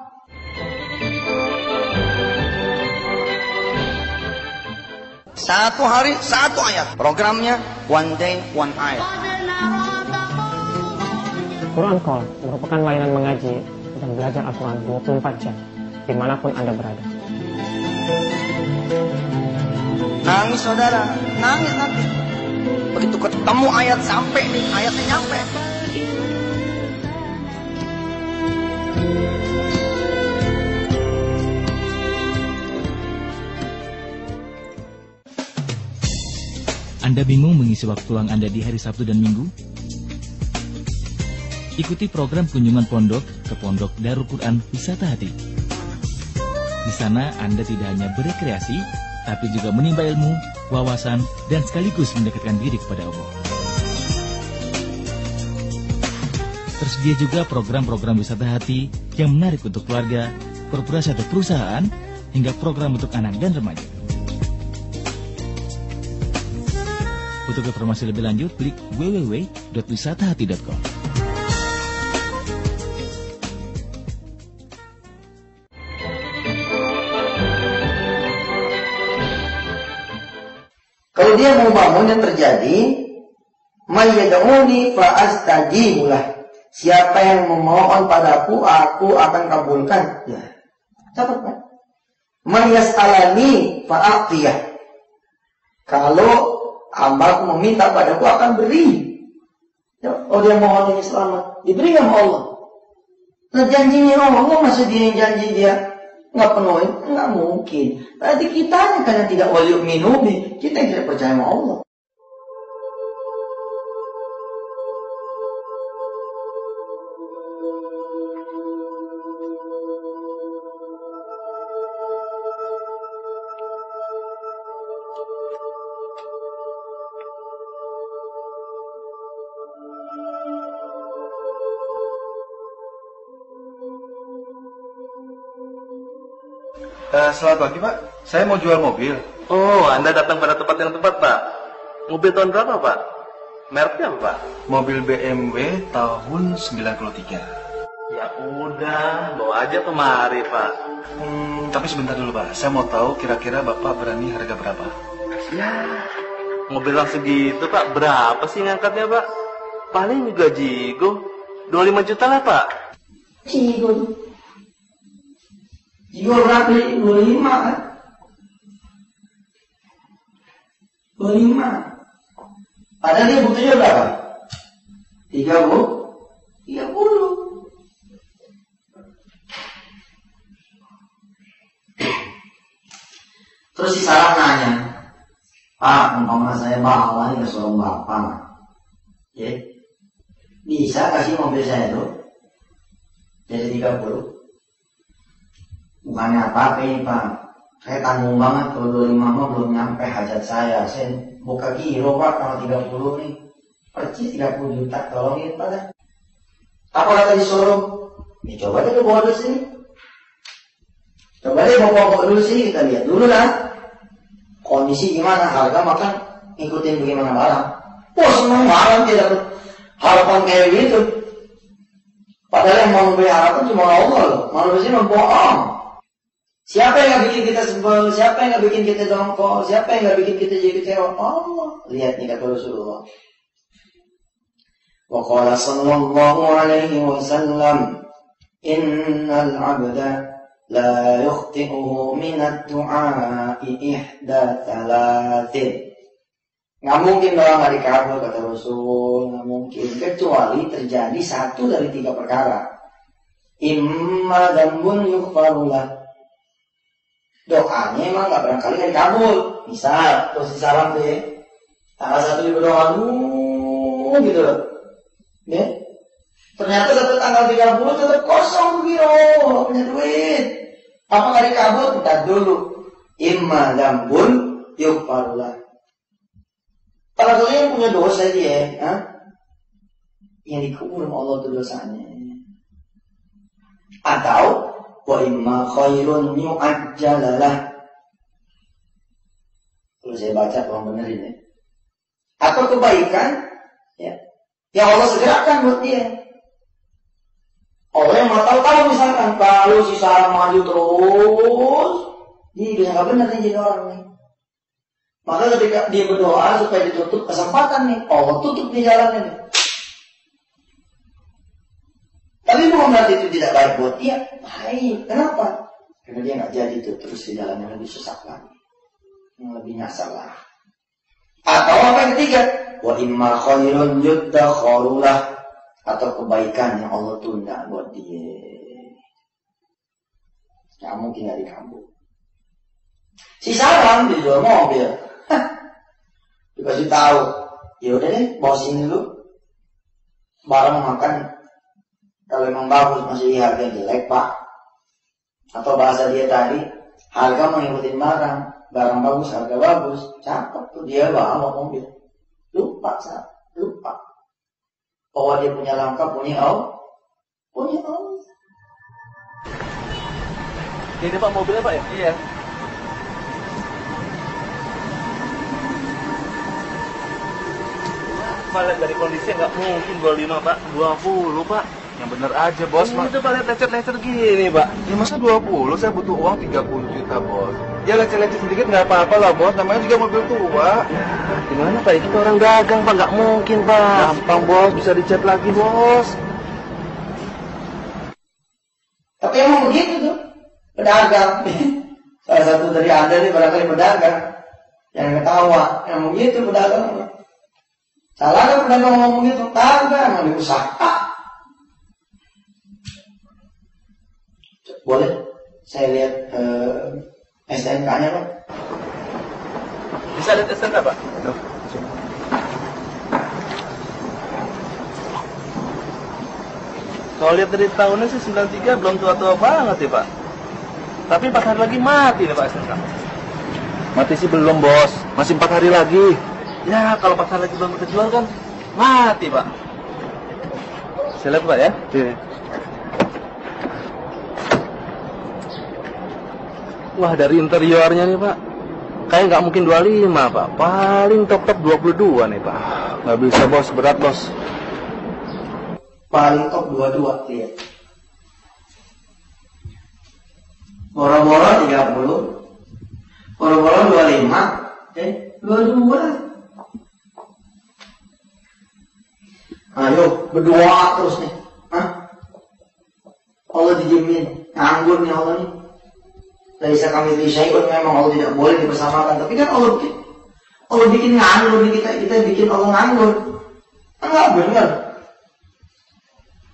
Satu hari, satu ayat. Programnya One Day, One Ayat. Quran Call merupakan layanan mengaji dan belajar Al-Quran 24 jam, dimanapun Anda berada. Nangis saudara, nangis nanti. Begitu ketemu ayat sampai nih, ayatnya nyampe. Anda bingung mengisi waktu luang Anda di hari Sabtu dan Minggu? Ikuti program kunjungan pondok ke Pondok Darul Quran Wisata Hati. Di sana Anda tidak hanya berekreasi, tapi juga menimba ilmu, wawasan, dan sekaligus mendekatkan diri kepada Allah. Tersedia juga program-program wisata hati yang menarik untuk keluarga, korporasi atau perusahaan, hingga program untuk anak dan remaja. Untuk informasi lebih lanjut, klik www.wisatahati.com. Kalau dia mau bangun yang terjadi, mayyad'uni fa'astajibulah. Siapa yang memohon padaku, aku akan kabulkan. Ya, catat kan? Mayyas'alani fa'atiyah. Kalau hamba meminta padaku akan beri. Ya, oh dia mohon ini selamat, diberi sama Allah. Nah janjinya Allah, masa dia yang janji dia nggak penuhin? Nggak mungkin. Berarti kita kan yang tidak wali minubi, kita yang tidak percaya sama Allah. Selamat pagi Pak, saya mau jual mobil. Oh, Anda datang pada tempat yang tepat Pak. Mobil tahun berapa Pak? Mereknya apa Pak? Mobil BMW tahun 93. Ya udah, bawa aja kemari Pak. Tapi sebentar dulu Pak, saya mau tahu kira-kira Bapak berani harga berapa? Ya, mobil yang segitu Pak, berapa sih ngangkatnya Pak? Paling juga jigo, 25 juta lah Pak. Jigo berapa? 25 kan? 25. Padahal dia butuhnya berapa? 30. Terus si Sarah nanya, Pak, umpama saya bawa ini ke seorang bapak, ya, bisa kasih mobil saya itu jadi 30? Bukannya apa-apa ini Pak, saya tanggung banget kalau 25 mah belum nyampe hajat saya buka giro Pak kalau 30 nih, percis 30 juta, tolongin Pak. Apa kata disuruh? Ya coba deh bawa dulu sini. Coba deh bawa dulu sini, kita lihat dulu lah kondisi gimana, harga makan ikutin bagaimana barang. Wah senang banget dia dapat harapan kayak gitu. Padahal yang mau memberi harapan cuma Allah loh, manusia membohong. Siapa yang nggak bikin kita sebel? Siapa yang nggak bikin kita dongkol? Siapa yang nggak bikin kita jadi kecewa? Allah. Lihat nih kata Rasulullah. Wa qala sallallahu alaihi wasallam, innal 'abda la yukhti'uhu min ad-du'a'i ihda thalathin. Nggak mungkin doang nggak dikabul kata Rasul, nggak mungkin kecuali terjadi satu dari 3 perkara. Imma dzambun yughfarulah. Doanya emang gak barangkali gak dikabul. Misal, terus salam tuh ya, tanggal 1 dia berdoa, gitu loh ya. Ternyata sampai tanggal 30 tetap kosong begitu, punya duit. Apa gak dikabul? Bentar dulu. Imma dzambun yughfarulah. Salah satunya yang punya dosa dia, yang dikubur sama Allah itu dosanya. Atau wa imma khairun yu'ajjalalah. Kalau saya baca tolong benerin ya. Atau kebaikan ya, yang Allah segerakan buat dia. Allah yang mau tahu misalkan kalau si Sarah maju terus, dia bisa nggak benar nih jadi orang nih. Maka ketika dia berdoa supaya ditutup kesempatan nih, Allah tutup di jalannya nih. Tapi bukan berarti itu tidak baik buat dia. Baik. Kenapa? Karena dia nggak jadi itu terus di jalan yang lebih susah lagi, yang lebih nyasar lah. Atau apa yang ketiga? Wa imma khairun yuddakharulah. Atau kebaikan yang Allah tunda buat dia. Nggak mungkin nggak dikabul. Si Sarang dijual mobil. dikasih tahu, ya udah deh, bawa sini dulu. Barang makan, kalau memang bagus masih harga jelek pak. Atau bahasa dia tadi, harga mengikuti barang bagus, harga bagus, cakep tuh dia bawa mobil. Lupa. Bahwa dia punya langkah, punya Allah. Ini pak mobilnya pak ya? Iya. Malah dari kondisinya nggak mungkin 25 pak, 20 pak. Yang bener aja bos. Itu pak lihat lecet-lecet gini pak. Ya masa 20? Saya butuh uang 30 juta bos. Ya lecet-lecet sedikit nggak apa-apa lah bos. Namanya juga mobil tua. Gimana pak? Kita orang dagang pak, nggak mungkin pak. Gampang bos, bisa dicat lagi bos. Tapi emang begitu tuh, pedagang. Salah satu dari Anda nih barangkali pedagang. Jangan ketawa, emang begitu pedagang. Salah kan pedagang ngomong gitu, kagak, emang diusaha. Boleh saya lihat STNK-nya pak? Bisa lihat STNK pak? Kalau lihat dari tahunnya sih 93 belum tua-tua banget ya pak. Tapi 4 hari lagi mati nih pak STNK. Mati sih belum bos, masih 4 hari lagi. Ya kalau 4 hari lagi belum terjual kan mati pak. Saya lihat pak ya. Iya. Wah dari interiornya nih pak, kayak nggak mungkin 25 pak, paling top 22 nih pak. Nggak bisa bos, berat bos. Paling top 22 lihat. Boro-boro 30, boro-boro 25, 22. Ayo berdoa terus nih, Allah dijamin, nganggur nih Allah nih. Laisa kamitslihi syai'un, memang Allah tidak boleh dipersamakan. Tapi kan Allah bikin nganggur nih kita bikin Allah nganggur. Enggak benar.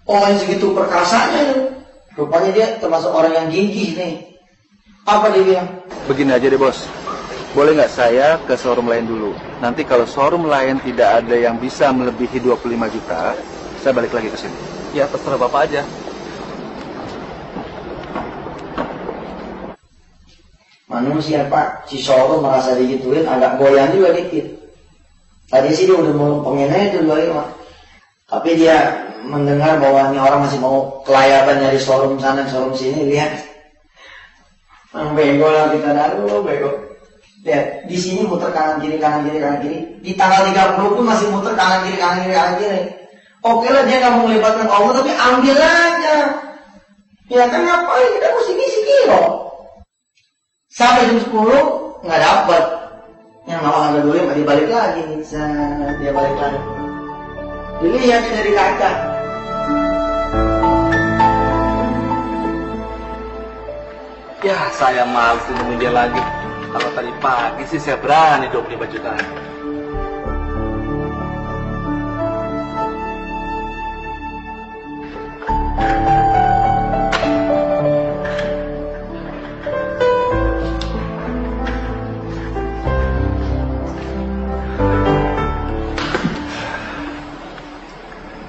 Orang yang segitu perkasanya, rupanya dia termasuk orang yang gigih nih. Apa dia bilang? Begini aja deh bos, boleh nggak saya ke showroom lain dulu? Nanti kalau showroom lain tidak ada yang bisa melebihi 25 juta, saya balik lagi ke sini. Ya terserah bapak aja. Manusia pak, si showroom merasa digituin agak goyang juga dikit. Tadi sih dia udah mau pengen aja tuh 25. Tapi dia mendengar bahwa ini orang masih mau kelayakan nyari showroom sana showroom sini, lihat. Bego lah kita bego. Lihat, di sini muter kanan kiri. Di tanggal 30 pun masih muter kanan kiri. Oke lah dia nggak mau melibatkan Allah, tapi ambil aja. Ya kan ngapain kita mesti ngisi kilo. Sampai jam 10 nggak dapat. Yang mau ambil dulu nggak dibalik lagi. Dia balik lagi. Dilihat dari kaca. Ya saya malas nemuin dia lagi. Kalau tadi pagi sih saya berani 25 juta.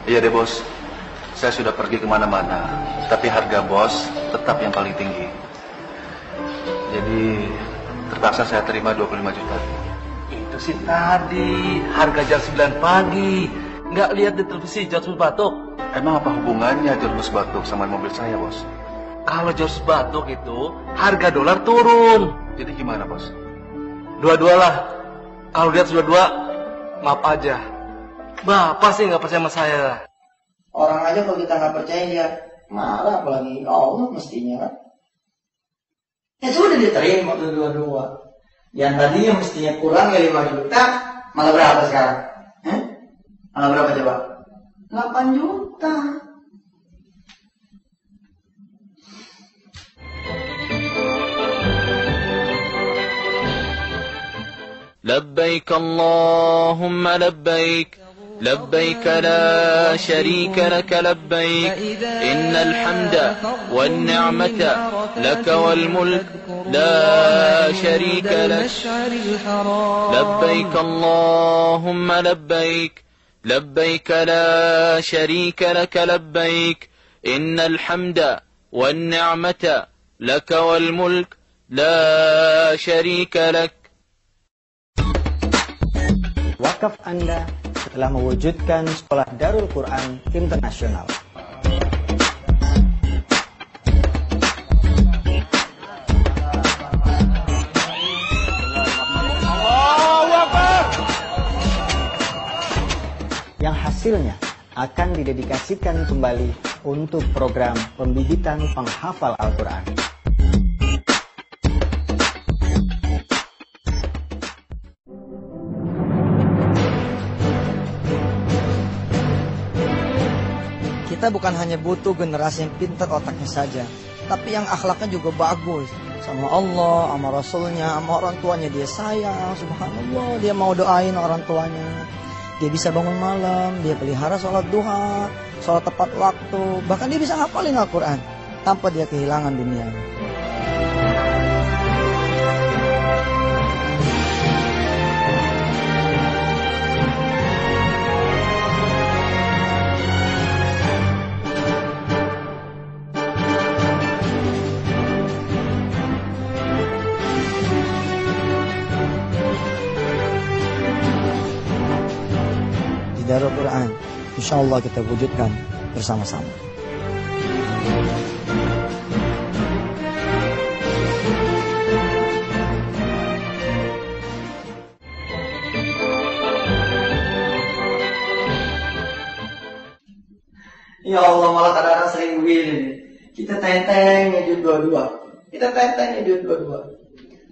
Iya deh bos, saya sudah pergi kemana-mana, tapi harga bos tetap yang paling tinggi. Jadi terpaksa saya terima 25 juta. Itu sih tadi, harga jam 9 pagi. Nggak lihat di televisi George Batuk. Emang apa hubungannya George Batuk sama mobil saya bos? Kalau George Batuk itu, harga dolar turun. Jadi gimana bos? Dua-dua lah. Kalau lihat sudah dua, maaf aja. Bapak sih nggak percaya sama saya. Orang aja kalau kita nggak percaya dia marah, apalagi Allah mestinya kan. Ya sudah diterima tuh dua-dua. Yang tadinya mestinya kurang ya 5 juta, malah berapa sekarang? Malah berapa coba? 8 juta. لبيك اللهم لبيك لبيك لا شريك لك لبيك إن الحمد والنعمة لك والملك لا شريك لك لبيك اللهم لبيك لبيك لا شريك لك لبيك إن الحمد والنعمة لك والملك لا شريك لك. Wakaf Anda telah mewujudkan Sekolah Darul Quran Internasional. Yang hasilnya akan didedikasikan kembali untuk program pembibitan penghafal Al-Quran. Kita bukan hanya butuh generasi yang pintar otaknya saja, tapi yang akhlaknya juga bagus. Sama Allah, sama Rasulnya, sama orang tuanya dia sayang, subhanallah. Dia mau doain orang tuanya. Dia bisa bangun malam, dia pelihara sholat duha, sholat tepat waktu. Bahkan dia bisa ngapalin Al-Quran tanpa dia kehilangan dunia. Darul Quran, insya Allah kita wujudkan bersama-sama. Ya Allah, malah kadang-kadang sering begini. Kita tenteng ngejut dua-dua.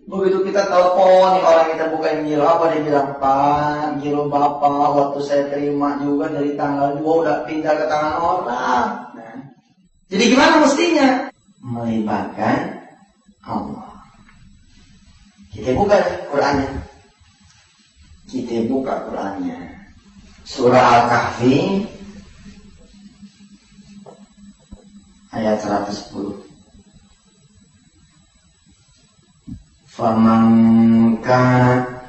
Begitu kita telepon, nih orang kita bukain giro, apa dia bilang, Pak, giro Bapak waktu saya terima juga dari tanggal 2 udah pindah ke tangan orang. Nah, jadi gimana mestinya? Melibatkan Allah. Kita buka Qurannya. Surah Al-Kahfi ayat 110. Faman kana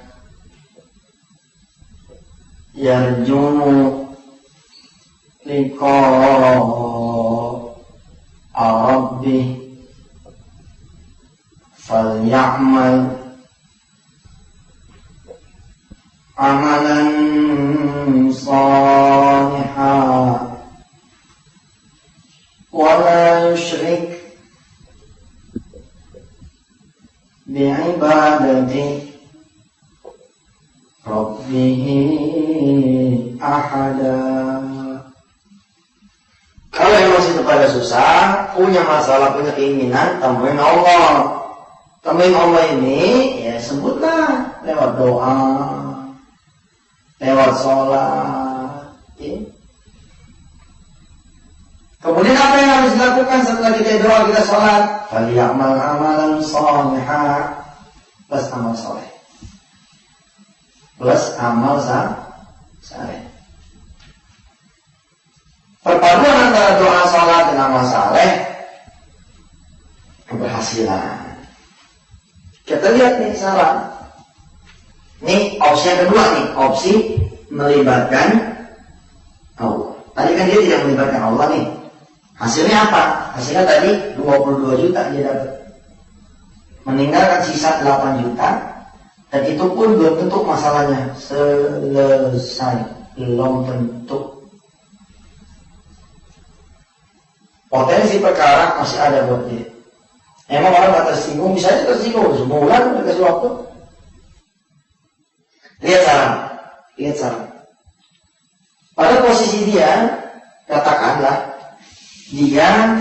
yarjunu liqa'a rabbih falyamal amalan salihan wa la yushrik bi'ibadati rabbihi ahada. Kalau yang masih kepada susah, punya masalah, punya keinginan, temuin Allah. Temuin Allah ini, ya sebutlah lewat doa, lewat sholat. Ya. Kemudian apa yang harus dilakukan setelah kita doa, kita sholat? Falyamal amalan sholihah, plus amal soleh, plus amal saleh. Perpaduan antara doa, sholat dan amal saleh, keberhasilan. Kita lihat nih salah. Nih opsi yang kedua nih, opsi melibatkan Allah. Tadi kan dia tidak melibatkan Allah nih. Hasilnya apa? Hasilnya tadi 22 juta dia dapat. Meninggalkan sisa 8 juta. Dan itu pun belum tentu masalahnya selesai. Belum tentu. Potensi perkara masih ada buat dia. Emang orang gak tersinggung, bisa aja tersinggung. Sebulan udah kasih waktu. Lihat saran. Pada posisi dia, katakanlah dia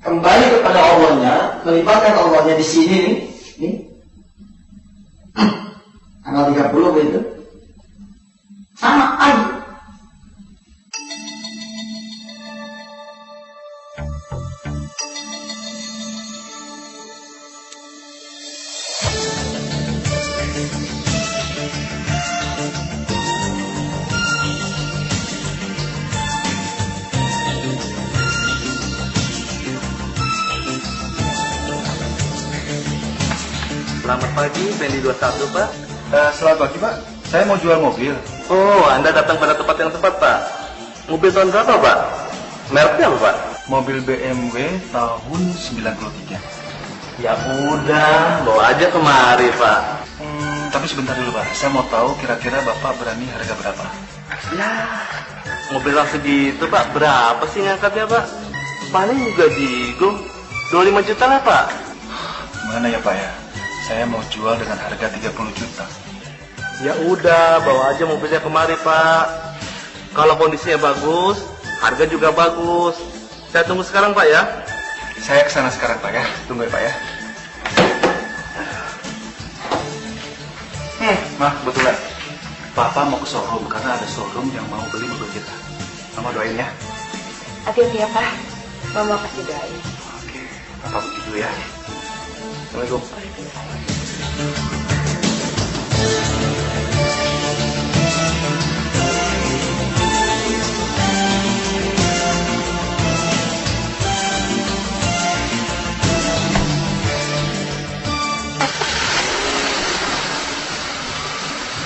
kembali kepada Allahnya, melibatkan Allahnya di sini nih. Tanggal 30 begitu. Sama aja. Selamat pagi, Fendi 21, Pak. Selamat pagi, Pak. Saya mau jual mobil. Oh, Anda datang pada tempat yang tepat, Pak. Mobil tahun berapa, Pak? Mereknya apa, Pak? Mobil BMW tahun 93. Ya udah, bawa aja kemari, Pak. Tapi sebentar dulu, Pak. Saya mau tahu kira-kira Bapak berani harga berapa? Ya, mobil yang segitu, Pak. Berapa sih ngangkatnya, Pak? Paling juga digo 25 juta lah, Pak. Mana ya, Pak ya? Saya mau jual dengan harga 30 juta. Ya udah, bawa aja mobilnya kemari, Pak. Kalau kondisinya bagus, harga juga bagus. Saya tunggu sekarang, Pak ya. Saya kesana sekarang, Pak ya. Tunggu ya, Pak ya. Mah, kebetulan Papa mau ke showroom karena ada showroom yang mau beli mobil kita. Mama doain ya. Hati-hati ya, Pak. Mama pasti doain. Oke, Papa pergi dulu ya. Assalamualaikum.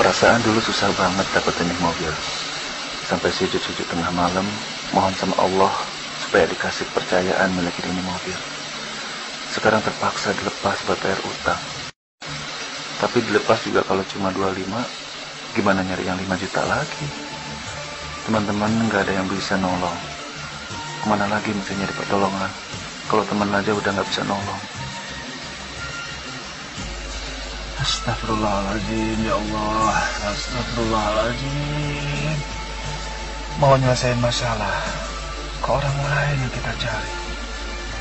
Perasaan dulu susah banget dapetin mobil. Sampai sujud-sujud tengah malam, mohon sama Allah supaya dikasih kepercayaan milikin ini mobil. Sekarang terpaksa dilepas buat bayar utang. Tapi dilepas juga kalau cuma 25, gimana nyari yang 5 juta lagi? Teman-teman nggak ada yang bisa nolong. Kemana lagi mesti nyari pertolongan? Kalau teman aja udah nggak bisa nolong. Astagfirullahaladzim, ya Allah. Astagfirullahaladzim. Mau nyelesain masalah ke orang lain yang kita cari.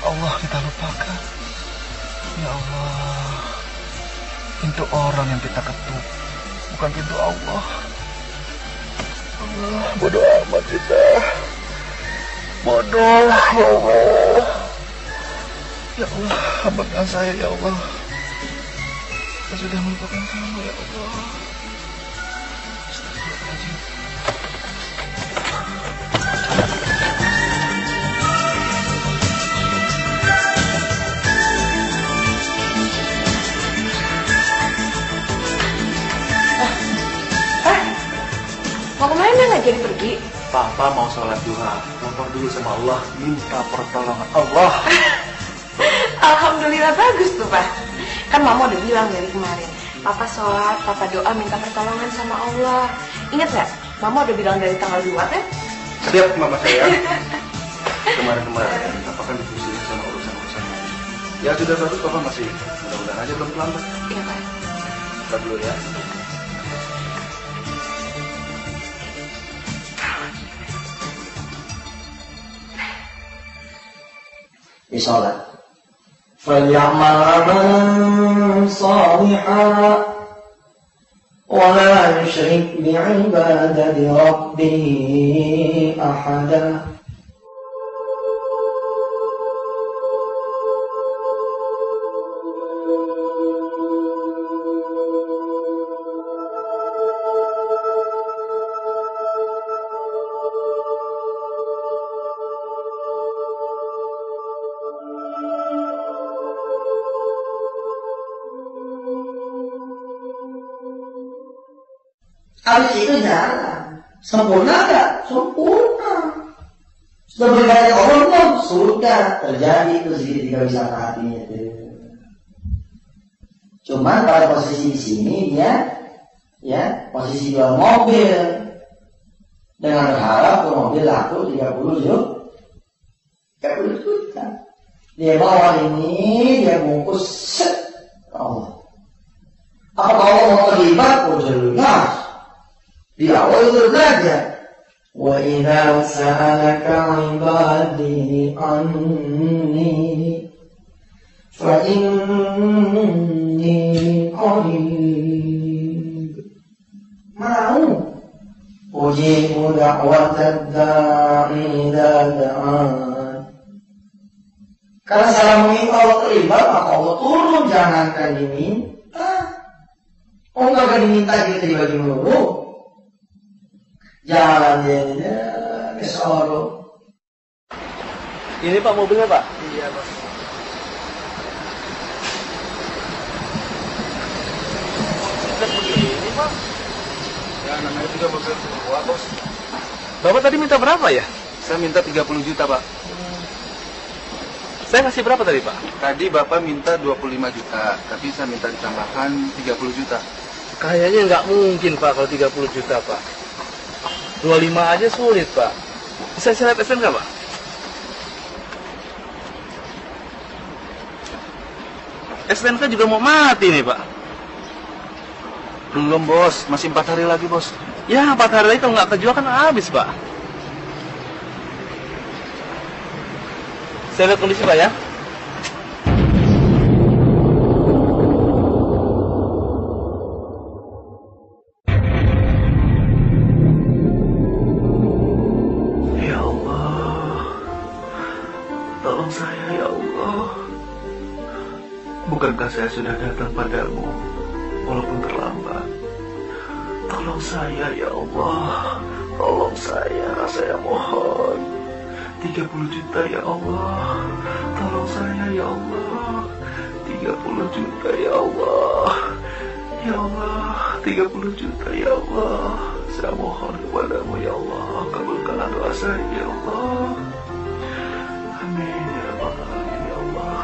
Allah kita lupakan. Ya Allah. Pintu orang yang kita ketuk, bukan pintu Allah. Allah, bodoh amat kita. Bodoh, ya Allah. Ya Allah, hambakan saya, ya Allah. Saya sudah melupakan kamu, ya Allah. Astagfirullahaladzim. Mau kemana nggak jadi pergi? Papa mau sholat duha. Lapor dulu sama Allah, minta pertolongan Allah. Alhamdulillah bagus tuh, Pak. Kan Mama udah bilang dari kemarin, Papa sholat, Papa doa minta pertolongan sama Allah. Ingat nggak? Mama udah bilang dari tanggal 2 kan? Siap, Mama saya. Kemarin-kemarin, Papa kan dipusingin sama urusan-urusan. Ya sudah bagus, Papa masih mudah-mudahan aja belum terlambat. Iya, Pak. Start dulu ya. Di sholat. فَلْيَعْمَلْ عَمَلًا صَالِحًا وَلَا يُشْرِكْ بِعِبَادَةِ رَبِّهِ أَحَدًا. Habis itu jalan. Sempurna gak? Sempurna. Sudah beribadah Allah belum? Sudah. Terjadi itu segitiga wisata hatinya itu. Cuman pada posisi di sini dia, ya, posisi jual mobil dengan berharap mobil laku 30 juta. Dia bawa ini, dia bungkus set. Allah. Apa Allah mau terlibat? Oh jelas. Di awal itu belajar. Wa idza sa'alaka 'ibadi anni fa inni qarib. Mau ujibu da'watad da'i idza da'an. Karena saya meminta Allah terlibat, maka Allah turun, jangankan diminta. Oh enggak akan diminta kita dibagi melulu. Jalan dia ke showroom. Ini Pak mobilnya, Pak? Iya, Pak. komplek begini, Pak? Ya, namanya juga mobil tua, Bos. Bapak tadi minta berapa ya? Saya minta 30 juta, Pak. Saya kasih berapa tadi, Pak? Tadi Bapak minta 25 juta, tapi saya minta ditambahkan 30 juta. Kayaknya nggak mungkin, Pak, kalau 30 juta, Pak. 25 aja sulit, Pak. Bisa saya lihat STNK, Pak? STNK juga mau mati nih, Pak. Belum, Bos. Masih 4 hari lagi, Bos. Ya, 4 hari lagi kalau nggak kejual kan habis, Pak. Saya lihat kondisi, Pak, ya. Ya Allah, tolong saya ya Allah. Bukankah saya sudah datang padamu, walaupun terlambat? Tolong saya ya Allah, tolong saya mohon. 30 juta ya Allah, tolong saya ya Allah. 30 juta ya Allah, ya Allah, 30 juta ya Allah. Saya mohon kepadamu ya Allah, kabulkanlah doa saya ya Allah. Amin ya Rabbal Alamin ya Allah.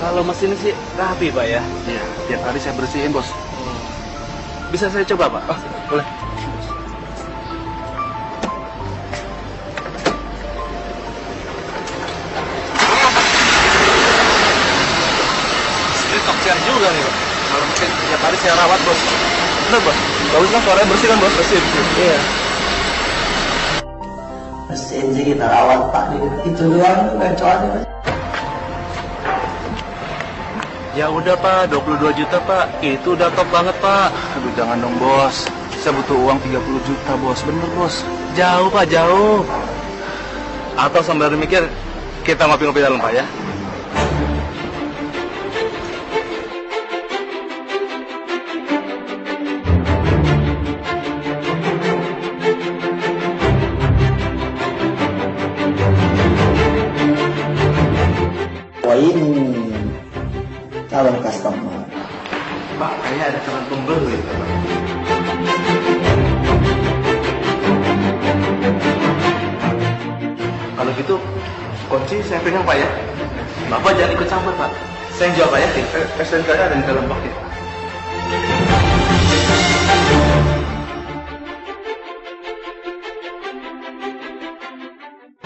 Kalau mesin sih rapi, Pak, ya. Iya, tiap hari saya bersihin, Bos. Bisa saya coba, Pak? Oh, boleh. Ini toksian juga nih, Pak. Kalau mesin tiap hari saya rawat, Bos. Bener, Bos? Bagus kan suaranya bersih kan, Bos? Bersih. Iya. Mesin sih kita rawat, Pak. Itu doang, gacoannya, Mas. Ya udah, Pak, 22 juta, Pak. Itu udah top banget, Pak. Aduh, jangan dong, Bos. Saya butuh uang 30 juta, Bos. Bener, Bos. Jauh, Pak, jauh. Atau sambil mikir, kita ngopi-ngopi dalam, Pak, ya. Wah, ini calon customer. Pak, kayaknya ada calon pembeli, Pak. Kalau gitu, kunci saya pegang, Pak, ya. Bapak jangan ikut campur, Pak. Saya yang jawab, Pak, ya. STNK-nya ada di dalam paket.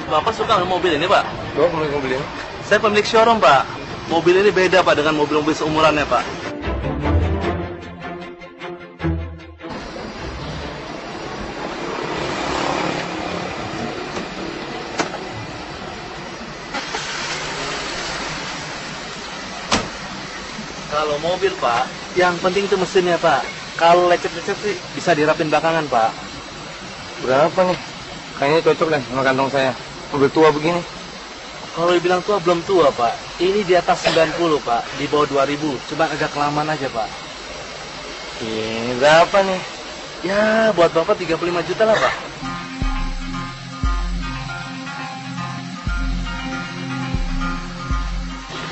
Bapak suka dengan mobil ini, Pak? Bapak pemilik mobil ini? Saya pemilik showroom, Pak. Mobil ini beda, Pak, dengan mobil-mobil seumurannya, Pak. Kalau mobil, Pak, yang penting itu mesinnya, Pak. Kalau lecet-lecet sih bisa dirapin belakangan, Pak. Berapa nih? Kayaknya cocok deh sama kantong saya. Mobil tua begini. Kalau dibilang tua, belum tua, Pak. Ini di atas 90, Pak. Di bawah 2000. Cuma agak kelamaan aja, Pak. Ini berapa nih? Ya, buat Bapak 35 juta lah, Pak.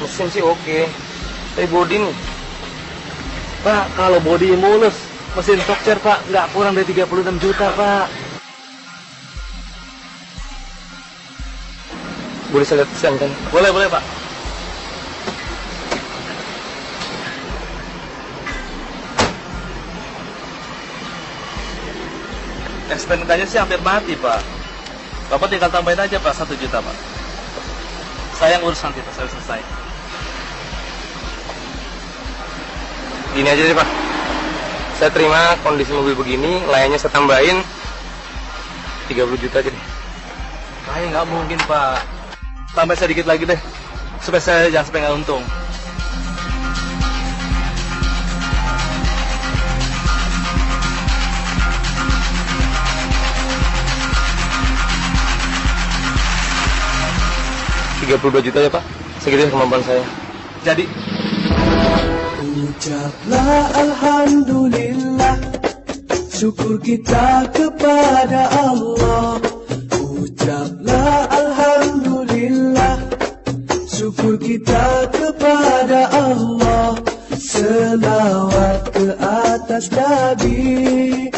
Mesin sih oke. Tapi bodi nih. Pak, kalau bodi mulus, mesin Tokcer, Pak, nggak kurang dari 36 juta, Pak. Boleh saya lihat pesan kan? Boleh, boleh, Pak. STNK-nya sih hampir mati, Pak. Bapak tinggal tambahin aja, Pak, 1 juta, Pak. Saya yang urus nanti, Pak, saya selesai. Gini aja deh, Pak. Saya terima kondisi mobil begini, layarnya saya tambahin 30 juta aja deh. Kayaknya nggak mungkin, Pak. Tambah sedikit lagi deh, supaya saya jangan sampai nggak untung. $32 juta ya, Pak. Segitu kemampuan saya. Jadi. Ucaplah alhamdulillah, syukur kita kepada Allah. Ucaplah alhamdulillah, syukur kita kepada Allah. Selawat ke atas Nabi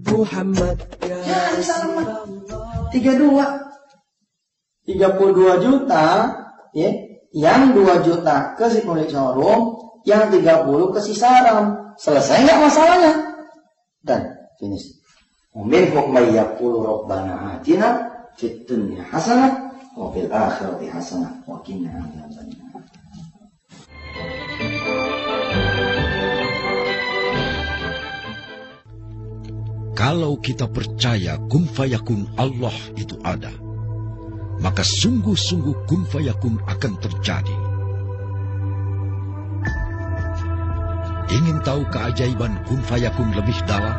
Muhammad. Ya, salam 32 juta, ya. Yang 2 juta ke si pemilik showroom, yang 30 ke si Saram. Selesai nggak masalahnya? Dan finish. Minhum may yaqulu rabbana atina fid dunya hasanah wa fil akhirati hasanah wa qina adzabannar. Kalau kita percaya kun fayakun Allah itu ada, maka sungguh-sungguh kun fayakun akan terjadi. Ingin tahu keajaiban kun fayakun lebih dalam?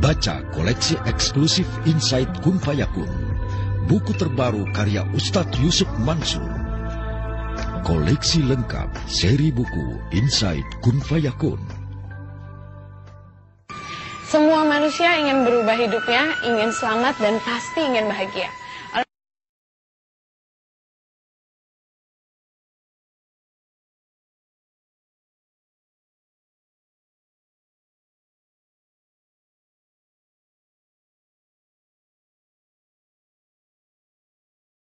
Baca koleksi eksklusif Insight Kun Fayakun, buku terbaru karya Ustadz Yusuf Mansur. Koleksi lengkap seri buku Insight Kun Fayakun. Semua manusia ingin berubah hidupnya, ingin selamat dan pasti ingin bahagia.